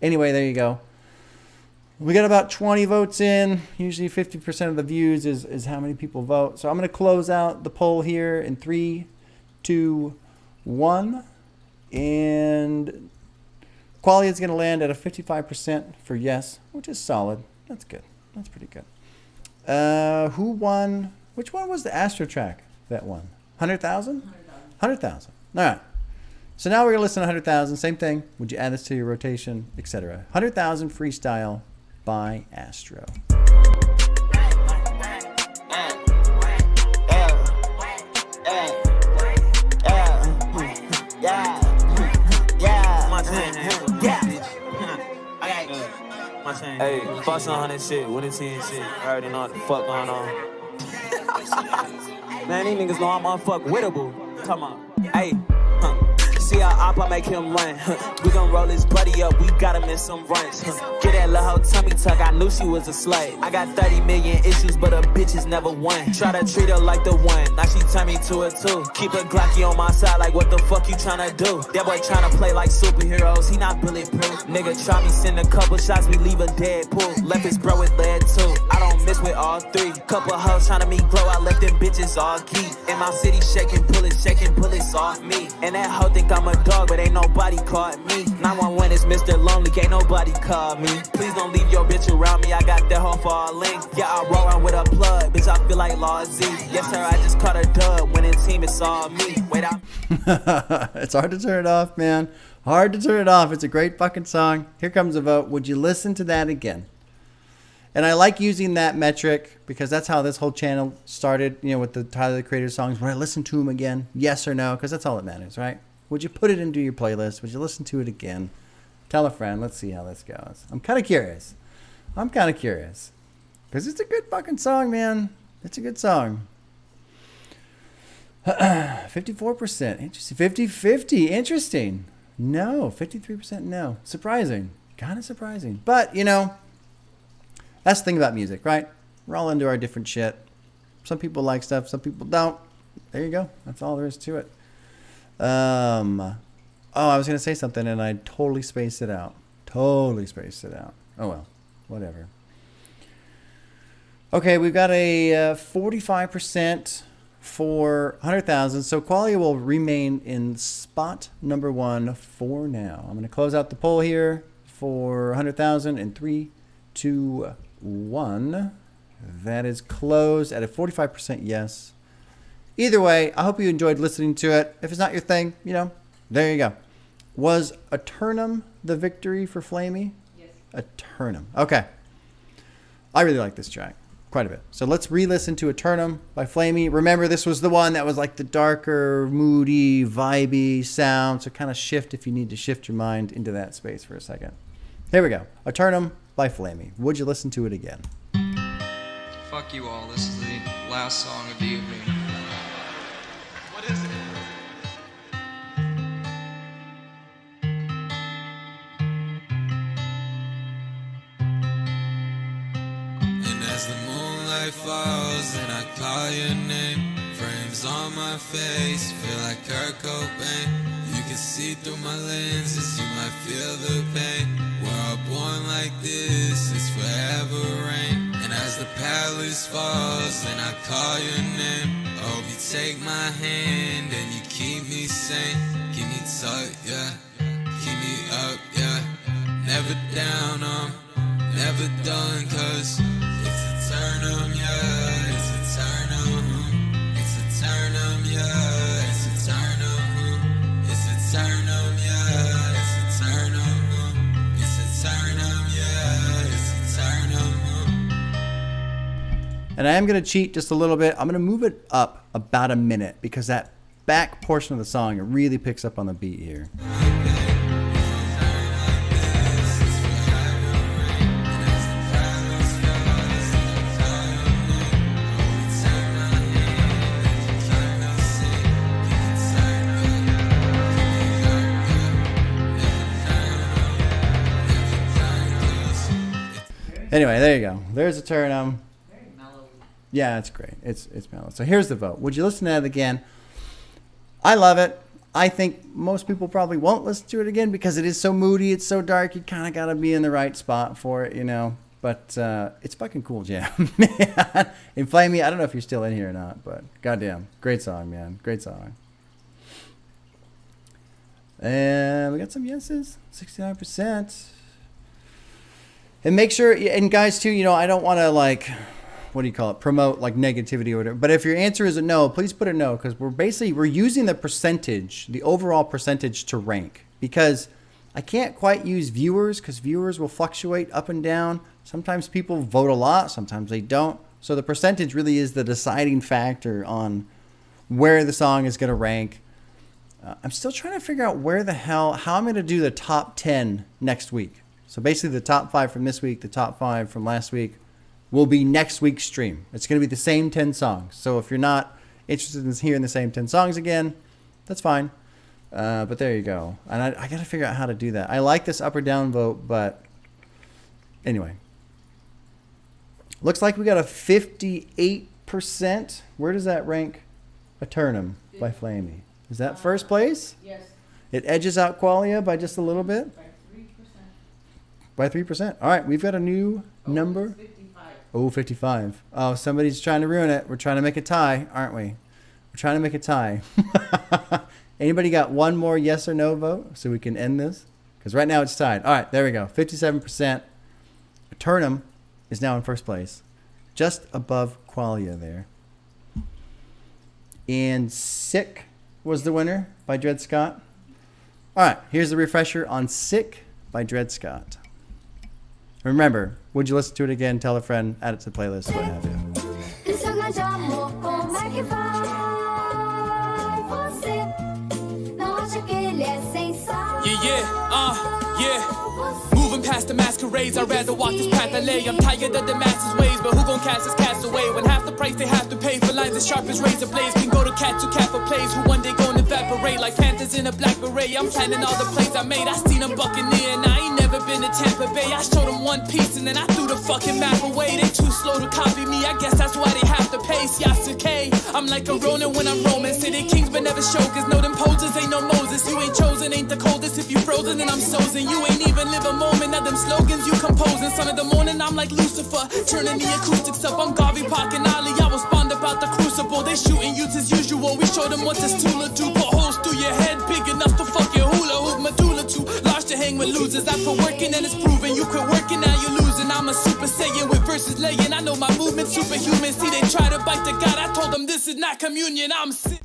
Anyway, there you go. We got about 20 votes in. Usually 50% of the views is how many people vote. So I'm going to close out the poll here in 3, 2, 1. And Qualia is going to land at a 55% for yes, which is solid. That's good. That's pretty good. Who won? Which one was the Astro track that won? 100,000? 100,000. All right. So now we're going to listen to 100,000. Same thing. Would you add this to your rotation, etc.? 100,000 freestyle by Astro. Hey, fuss on that shit, with the 10 shit. I already know what the fuck going on. Man, these niggas know I'm unfuckwittable. Come on. Hey. See how I make him run. We gon' roll his buddy up, we got him in some runs. Get that little hoe tummy tuck, I knew she was a slave. I got 30 million issues, but her bitches never won. Try to treat her like the one, now she turn me to a 2. Keep a Glocky on my side, like what the fuck you tryna do? That boy tryna play like superheroes, he not bulletproof. Nigga try me, send a couple shots, we leave a dead pool. Left his bro with lead too, I don't miss with all 3. Couple hoes tryna me grow, I left them bitches all key. In my city shaking bullets off me. And that hoe think I'm a dog, but ain't nobody caught me. 911 is Mr. Lonely, can't nobody call me. Please don't leave your bitch around me, I got that hoe for a link. Yeah, I roll around with a plug, bitch, I feel like Law Z. Yes, sir, I just caught a dub, winning team, it's all me. Wait out. It's hard to turn it off, man. Hard to turn it off. It's a great fucking song. Here comes a vote. Would you listen to that again? And I like using that metric because that's how this whole channel started, with the Tyler the Creator songs. Would I listen to them again? Yes or no? Because that's all that matters, right? Would you put it into your playlist? Would you listen to it again? Tell a friend. Let's see how this goes. I'm kind of curious. Because it's a good fucking song, man. It's a good song. 54%. Interesting. 50-50. Interesting. No. 53% no. Surprising. Kind of surprising. But, that's the thing about music, right? We're all into our different shit. Some people like stuff. Some people don't. There you go. That's all there is to it. I was going to say something and I totally spaced it out. Oh, well. Whatever. Okay, we've got a 45% for 100,000. So Qualia will remain in spot number 1 for now. I'm going to close out the poll here for 100,000 in 3, 2, 1. That is closed at a 45% yes Either way, I hope you enjoyed listening to it. If it's not your thing, there you go. Was Eternum the victory for Flamey? Yes. Eternum. Okay. I really like this track quite a bit. So let's re-listen to Eternum by Flamey. Remember, this was the one that was like the darker, moody, vibey sound. So kind of shift if you need to shift your mind into that space for a second. Here we go. Eternum by Flamey. Would you listen to it again? Fuck you all. This is the last song of the evening. What is it? And as the moonlight falls and I call your name, frames on my face feel like Kurt Cobain. You can see through my lenses, you might feel the pain. We're all born like this, it's forever rain. And as the palace falls and I call your name, I hope you take my hand and you keep me sane. Keep me tight, yeah, keep me up, yeah. Never down, never done, cause it's Eternum, yeah, it's Eternum. It's Eternum, yeah, it's Eternum. It's Eternum, yeah, it's Eternum. It's Eternum, yeah, it's Eternum. And I am going to cheat just a little bit. I'm going to move it up about a minute because that back portion of the song, it really picks up on the beat here. Anyway, there you go. There's Eternum. Very mellow. Yeah, it's great. It's mellow. So here's the vote. Would you listen to it again? I love it. I think most people probably won't listen to it again because it is so moody. It's so dark. You kind of got to be in the right spot for it, But it's fucking cool jam, man. And Flamey, I don't know if you're still in here or not, but goddamn, great song, man. Great song. And we got some yeses, 69%. And make sure, and guys too, I don't want to promote like negativity or whatever. But if your answer is a no, please put a no, because we're using the percentage, the overall percentage to rank. Because I can't quite use viewers, because viewers will fluctuate up and down. Sometimes people vote a lot, sometimes they don't. So the percentage really is the deciding factor on where the song is going to rank. I'm still trying to figure out how I'm going to do the top 10 next week. So basically the top 5 from this week, the top 5 from last week will be next week's stream. It's going to be the same 10 songs. So if you're not interested in hearing the same 10 songs again, that's fine. But there you go. And I got to figure out how to do that. I like this up or down vote, but anyway. Looks like we got a 58%. Where does that rank Eternum by Flamey? Is that first place? Yes. It edges out Qualia by just a little bit? By 3%. All right, we've got a new number. 55. Oh, 55. Oh, somebody's trying to ruin it. We're trying to make a tie, aren't we? We're trying to make a tie. Anybody got one more yes or no vote so we can end this? Because right now it's tied. All right, there we go. 57%. Eternum is now in first place. Just above Qualia there. And Sick was the winner by Dred Scott. All right, here's the refresher on Sick by Dred Scott. Remember, would you listen to it again? Tell a friend, add it to the playlist, what have you. Yeah. Moving past the masquerades, I'd rather walk this path I lay. I'm tired of the masses' ways, but who gon' cast his cast away? When half the price they have to pay for lines as sharp as razor blades can go to cat for plays who one day gon' evaporate like panthers in a black beret. I'm planning all the plays I made. I seen them buccaneer and I ain't never been to Tampa Bay. I showed them one piece and then I threw the fucking map away. They too slow to copy me, I guess that's why they have to pace. Yasuke, I'm like a Ronin when I'm Roman. City kings but never shogun. No them posers, ain't no Moses. You ain't chosen, ain't the coldest. If you frozen then I'm sozen. You ain't even live a moment of them slogans you composing. Son of the morning, I'm like Lucifer, turning the acoustics up. I'm Garvey, Park, and Ali. I was spawned about the crucible. They shooting youths as usual. We showed them what this tool do. Put holes through your head, big enough to fucking hula hoop. Medulla too large brainwashed to hang with losers. I put working and it's proven. You quit working, now you're losing. I'm a super saiyan with verses laying. I know my movement superhuman. See, they try to bite the God. I told them this is not communion. I'm sick.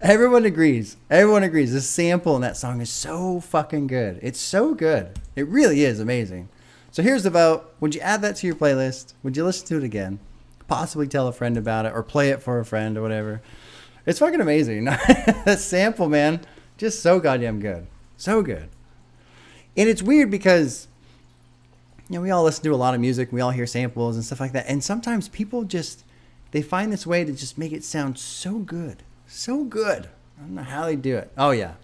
Everyone agrees. Everyone agrees. The sample in that song is so fucking good. It's so good. It really is amazing. So here's the vote. Would you add that to your playlist? Would you listen to it again? Possibly tell a friend about it or play it for a friend or whatever. It's fucking amazing. That sample, man, just so goddamn good. So good. And it's weird because, you know, we all listen to a lot of music. We all hear samples and stuff like that. And sometimes people just, they find this way to just make it sound so good. So good. I don't know how they do it. Oh, yeah.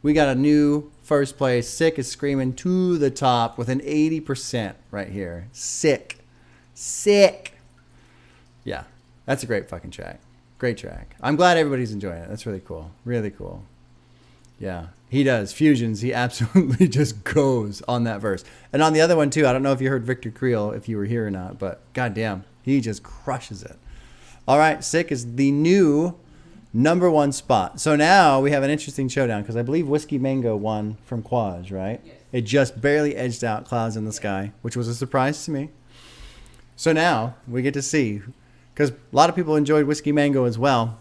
We got a new first place. Sick is screaming to the top with an 80% right here. Sick. Sick. Yeah. That's a great fucking track. Great track. I'm glad everybody's enjoying it. That's really cool. Really cool. Yeah. He does. Fusions. He absolutely just goes on that verse. And on the other one, too. I don't know if you heard Victor Creel, if you were here or not. But goddamn. He just crushes it. All right. Sick is the new number one spot. So now we have an interesting showdown because I believe Whiskey Mango won from Quash, right? Yes. It just barely edged out Clouds in the Sky, which was a surprise to me. So now we get to see, because a lot of people enjoyed Whiskey Mango as well.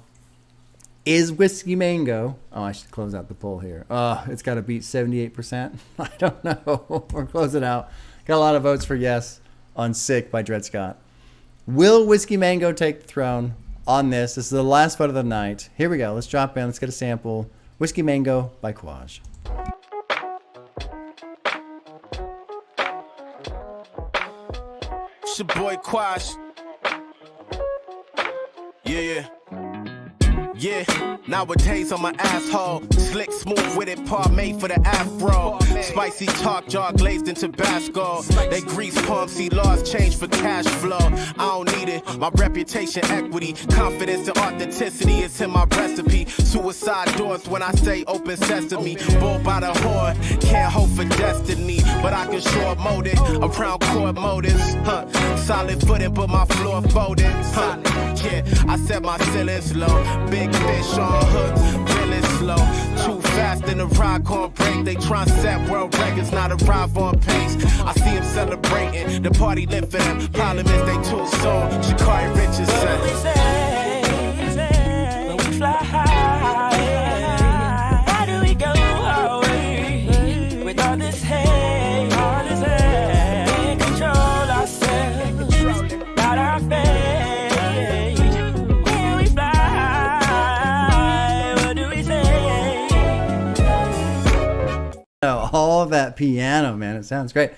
Is Whiskey Mango... Oh, I should close out the poll here. It's got to beat 78%. I don't know. We're closing out. Got a lot of votes for yes on Sick by Dred Scott. Will Whiskey Mango take the throne on this? This is the last vote of the night. Here we go. Let's drop in. Let's get a sample. Whiskey Mango by Quash. It's your boy Quash. Yeah. Nowadays I'm an asshole. Slick, smooth with it, par made for the afro. Spicy talk, jar glazed in Tabasco. They grease palms, see laws change for cash flow. I don't need it, my reputation, equity, confidence and authenticity is in my recipe. Suicide doors when I say open sesame. Bull by the horn, can't hope for destiny, but I can short mode it around court motives. Solid footing, but my floor folded. Yeah, I set my ceilings low. Big fish on hooks, really slow. Too fast in the ride on break. They try set world records, not arrive on pace. I see them celebrating, the party lit for them. Problem is they too soon. Shikari Richards said. When we fly high, how do we go away with all this hate? Can't control ourselves, not our fate. All that piano, man. It sounds great.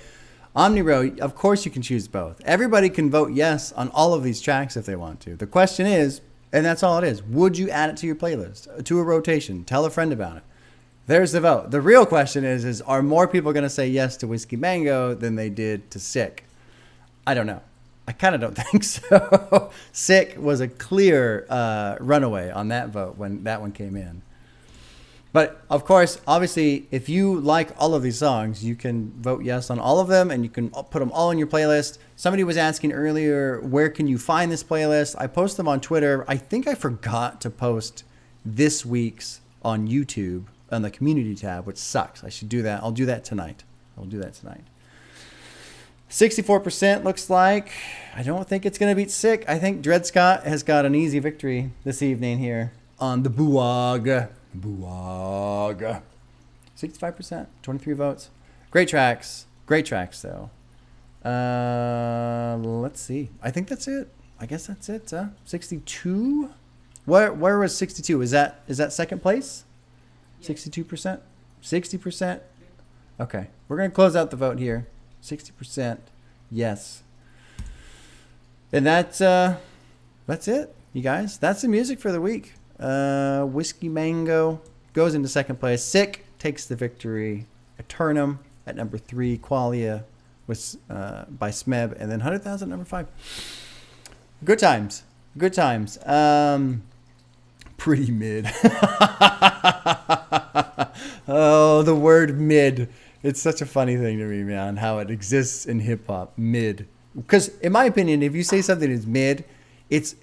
OmniRow, of course you can choose both. Everybody can vote yes on all of these tracks if they want to. The question is, and that's all it is, would you add it to your playlist, to a rotation? Tell a friend about it. There's the vote. The real question is are more people going to say yes to Whiskey Mango than they did to Sick? I don't know. I kind of don't think so. Sick was a clear runaway on that vote when that one came in. But, of course, obviously, if you like all of these songs, you can vote yes on all of them, and you can put them all in your playlist. Somebody was asking earlier, where can you find this playlist? I post them on Twitter. I think I forgot to post this week's on YouTube on the community tab, which sucks. I should do that. I'll do that tonight. 64% looks like. I don't think it's going to beat Sick. I think Dred Scott has got an easy victory this evening here on the BUAG. 65%, 23 votes. Great tracks though. Let's see. I think that's it. I guess that's it. 62. Where was 62? Is that second place? 62%, 60%. Okay, we're gonna close out the vote here. 60%, yes. And that's it, you guys. That's the music for the week. Whiskey Mango goes into second place. Sick takes the victory. Eternum at number 3. Qualia was by Smeb, and then 100,000 number 5. Good times. Pretty mid. Oh, the word mid. It's such a funny thing to me, man, how it exists in hip hop. Mid. Because in my opinion, if you say something is mid, it's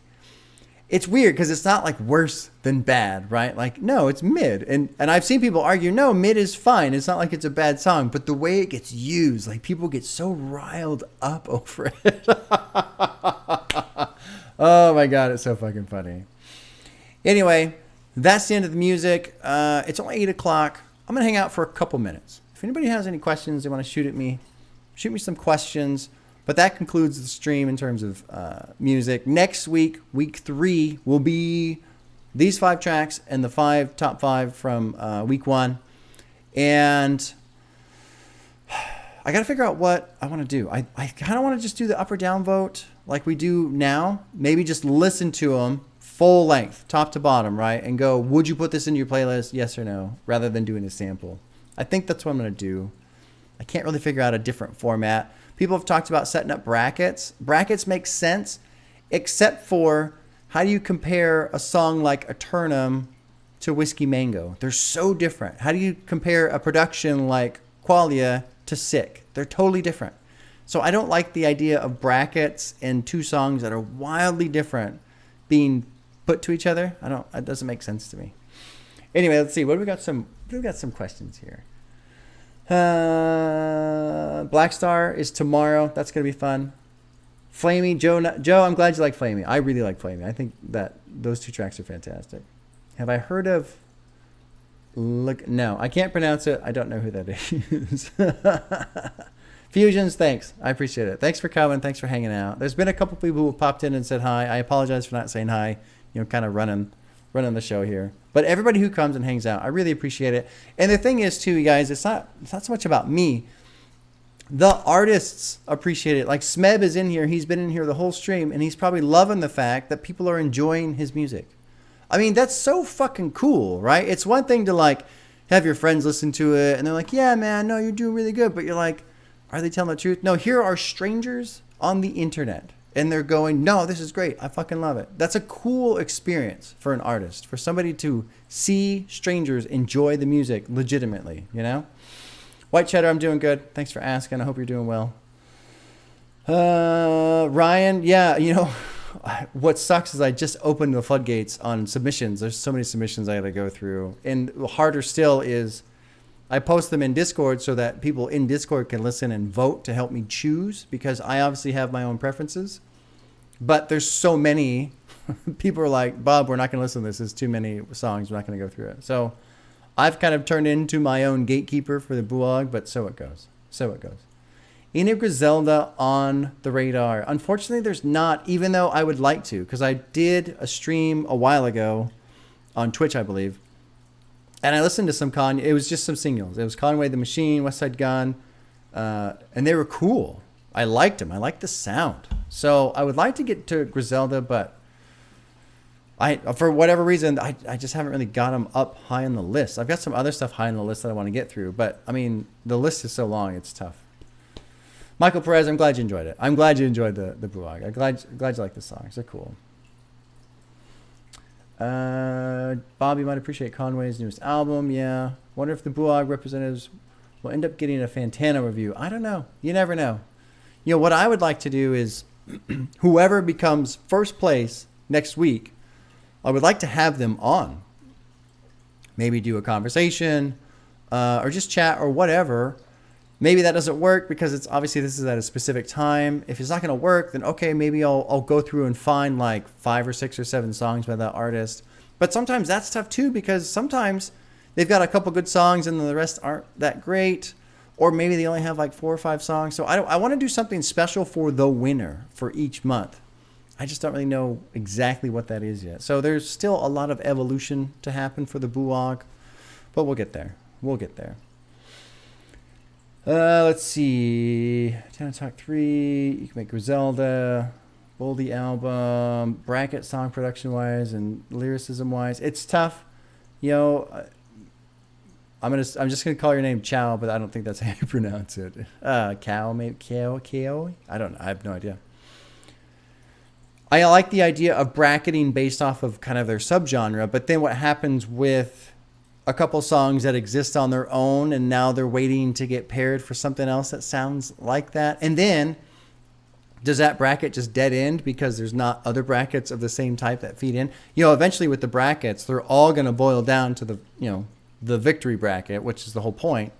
it's weird because it's not like worse than bad, right? Like, no, it's mid. And I've seen people argue, no, mid is fine. It's not like it's a bad song, but the way it gets used, like people get so riled up over it. Oh my God, it's so fucking funny. Anyway, that's the end of the music. It's only 8 o'clock. I'm going to hang out for a couple minutes. If anybody has any questions they want to shoot at me, shoot me some questions. But that concludes the stream in terms of music. Next week, week 3, will be these 5 tracks and the top 5 from week 1. And I got to figure out what I want to do. I kind of want to just do the up or down vote like we do now. Maybe just listen to them full length, top to bottom, right? And go, would you put this in your playlist? Yes or no, rather than doing a sample. I think that's what I'm going to do. I can't really figure out a different format. People have talked about setting up brackets. Brackets make sense, except for how do you compare a song like Eternum to Whiskey Mango? They're so different. How do you compare a production like Qualia to Sick? They're totally different. So I don't like the idea of brackets and 2 songs that are wildly different being put to each other. It doesn't make sense to me. Anyway, let's see. What do we got? We got some questions here. Black Star is tomorrow. That's gonna be fun. Flamey, Joe, I'm glad you like Flamey. I really like Flamey. I think that those 2 tracks are fantastic. Have I heard of no, I can't pronounce it. I don't know who that is. Fusions, thanks. I appreciate it. Thanks for coming. Thanks for hanging out. There's been a couple people who popped in and said hi. I apologize for not saying hi. Kind of running the show here. But everybody who comes and hangs out, I really appreciate it. And the thing is, too, you guys, it's not so much about me. The artists appreciate it. Like Smeb is in here. He's been in here the whole stream, and he's probably loving the fact that people are enjoying his music. I mean, that's so fucking cool, right? It's one thing to, like, have your friends listen to it, and they're like, yeah, man, no, you're doing really good. But you're like, are they telling the truth? No, here are strangers on the internet. And they're going, no, this is great. I fucking love it. That's a cool experience for an artist, for somebody to see strangers enjoy the music legitimately, White Cheddar, I'm doing good. Thanks for asking. I hope you're doing well. Ryan, yeah, what sucks is I just opened the floodgates on submissions. There's so many submissions I got to go through. And harder still is I post them in Discord so that people in Discord can listen and vote to help me choose, because I obviously have my own preferences. But there's so many. People are like, Bob, we're not going to listen to this. There's too many songs. We're not going to go through it. So I've kind of turned into my own gatekeeper for the BUAG, but so it goes. Ina Griselda on the radar. Unfortunately, there's not, even though I would like to, because I did a stream a while ago on Twitch, I believe. And I listened to some Kanye. It was just some singles. It was Conway the Machine, West Side Gun. And they were cool. I liked them. I liked the sound. So I would like to get to Griselda, but for whatever reason, I just haven't really got them up high on the list. I've got some other stuff high on the list that I want to get through. But, I mean, the list is so long, it's tough. Michael Perez, I'm glad you enjoyed it. I'm glad you enjoyed the BUAG. I'm glad you like the songs. They're cool. Bob, you might appreciate Conway's newest album. Yeah. Wonder if the BUAG representatives will end up getting a Fantana review. I don't know. You never know. What I would like to do is whoever becomes first place next week, I would like to have them on. Maybe do a conversation or just chat or whatever. Maybe that doesn't work because it's obviously this is at a specific time. If it's not going to work, then okay, maybe I'll go through and find like 5 or 6 or 7 songs by that artist. But sometimes that's tough too, because sometimes they've got a couple good songs and the rest aren't that great. Or maybe they only have like 4 or 5 songs. So I want to do something special for the winner for each month. I just don't really know exactly what that is yet. So there's still a lot of evolution to happen for the BUAG. But we'll get there. Let's see. 10 Talk 3. You can make Griselda. Boldy album. Bracket song production wise and lyricism wise. It's tough. I'm just gonna call your name Chow, but I don't think that's how you pronounce it. Cow, maybe Keo. I don't know. I have no idea. I like the idea of bracketing based off of kind of their subgenre, but then what happens with a couple songs that exist on their own and now they're waiting to get paired for something else that sounds like that, and then Does that bracket just dead end because there's not other brackets of the same type that feed in? Eventually with the brackets, they're all going to boil down to the victory bracket, which is the whole point.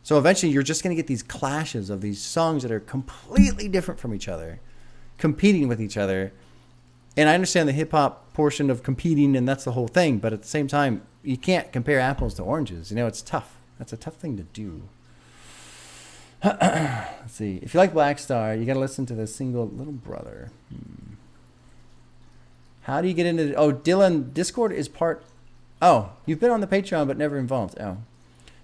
So eventually you're just going to get these clashes of these songs that are completely different from each other, competing with each other. And I understand the hip hop portion of competing, and that's the whole thing. But at the same time, you can't compare apples to oranges. It's tough. That's a tough thing to do. Let's see. If you like Black Star, you got to listen to the single Little Brother. How do you get into... Oh, Dylan, Discord is part... Oh, you've been on the Patreon but never involved. Oh.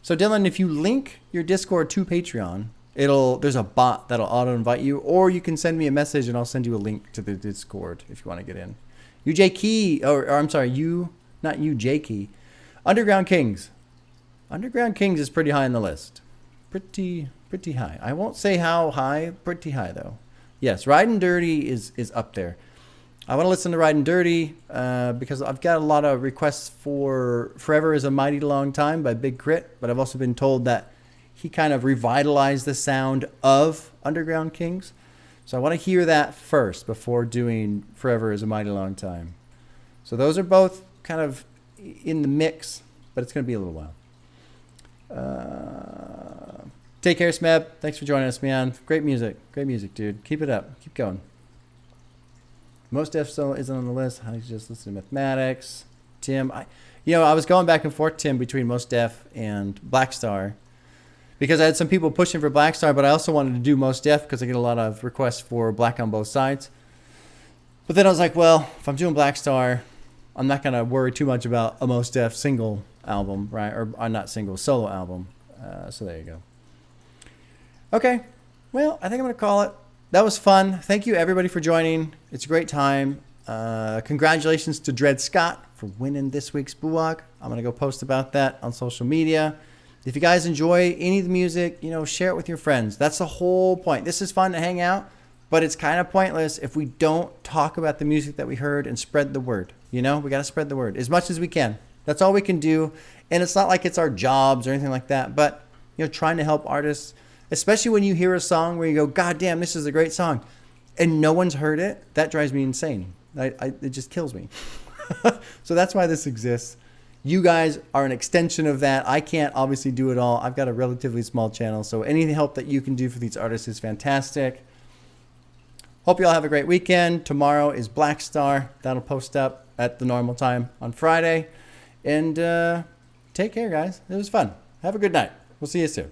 So, Dylan, if you link your Discord to Patreon, there's a bot that'll auto-invite you, or you can send me a message and I'll send you a link to the Discord if you want to get in. UJ Key... or I'm sorry, not J Key. Underground Kings. Underground Kings is pretty high on the list. Pretty high. I won't say how high. Pretty high, though. Yes, Riding Dirty is up there. I want to listen to Riding Dirty because I've got a lot of requests for Forever is a Mighty Long Time by Big Crit, but I've also been told that he kind of revitalized the sound of Underground Kings. So I want to hear that first before doing Forever is a Mighty Long Time. So those are both kind of in the mix, but it's going to be a little while. Take care, Smeb. Thanks for joining us, man. Great music, dude. Keep it up. Keep going. Most Def still isn't on the list. How do you just listen to Mathematics? Tim, I was going back and forth, Tim, between Most Def and Black Star because I had some people pushing for Black Star, but I also wanted to do Most Def because I get a lot of requests for Black on Both Sides. But then I was like, well, if I'm doing Black Star, I'm not going to worry too much about a Most Def single album, right? Or not single, solo album. So there you go. Okay. Well, I think I'm going to call it. That was fun. Thank you, everybody, for joining. It's a great time. Congratulations to Dred Scott for winning this week's BUAG. I'm going to go post about that on social media. If you guys enjoy any of the music, share it with your friends. That's the whole point. This is fun to hang out, but it's kind of pointless if we don't talk about the music that we heard and spread the word. We got to spread the word as much as we can. That's all we can do. And it's not like it's our jobs or anything like that, but trying to help artists, especially when you hear a song where you go, God damn, this is a great song, and no one's heard it. That drives me insane. It just kills me. So that's why this exists. You guys are an extension of that. I can't obviously do it all. I've got a relatively small channel, so any help that you can do for these artists is fantastic. Hope you all have a great weekend. Tomorrow is Black Star. That'll post up at the normal time on Friday. And take care, guys. It was fun. Have a good night. We'll see you soon.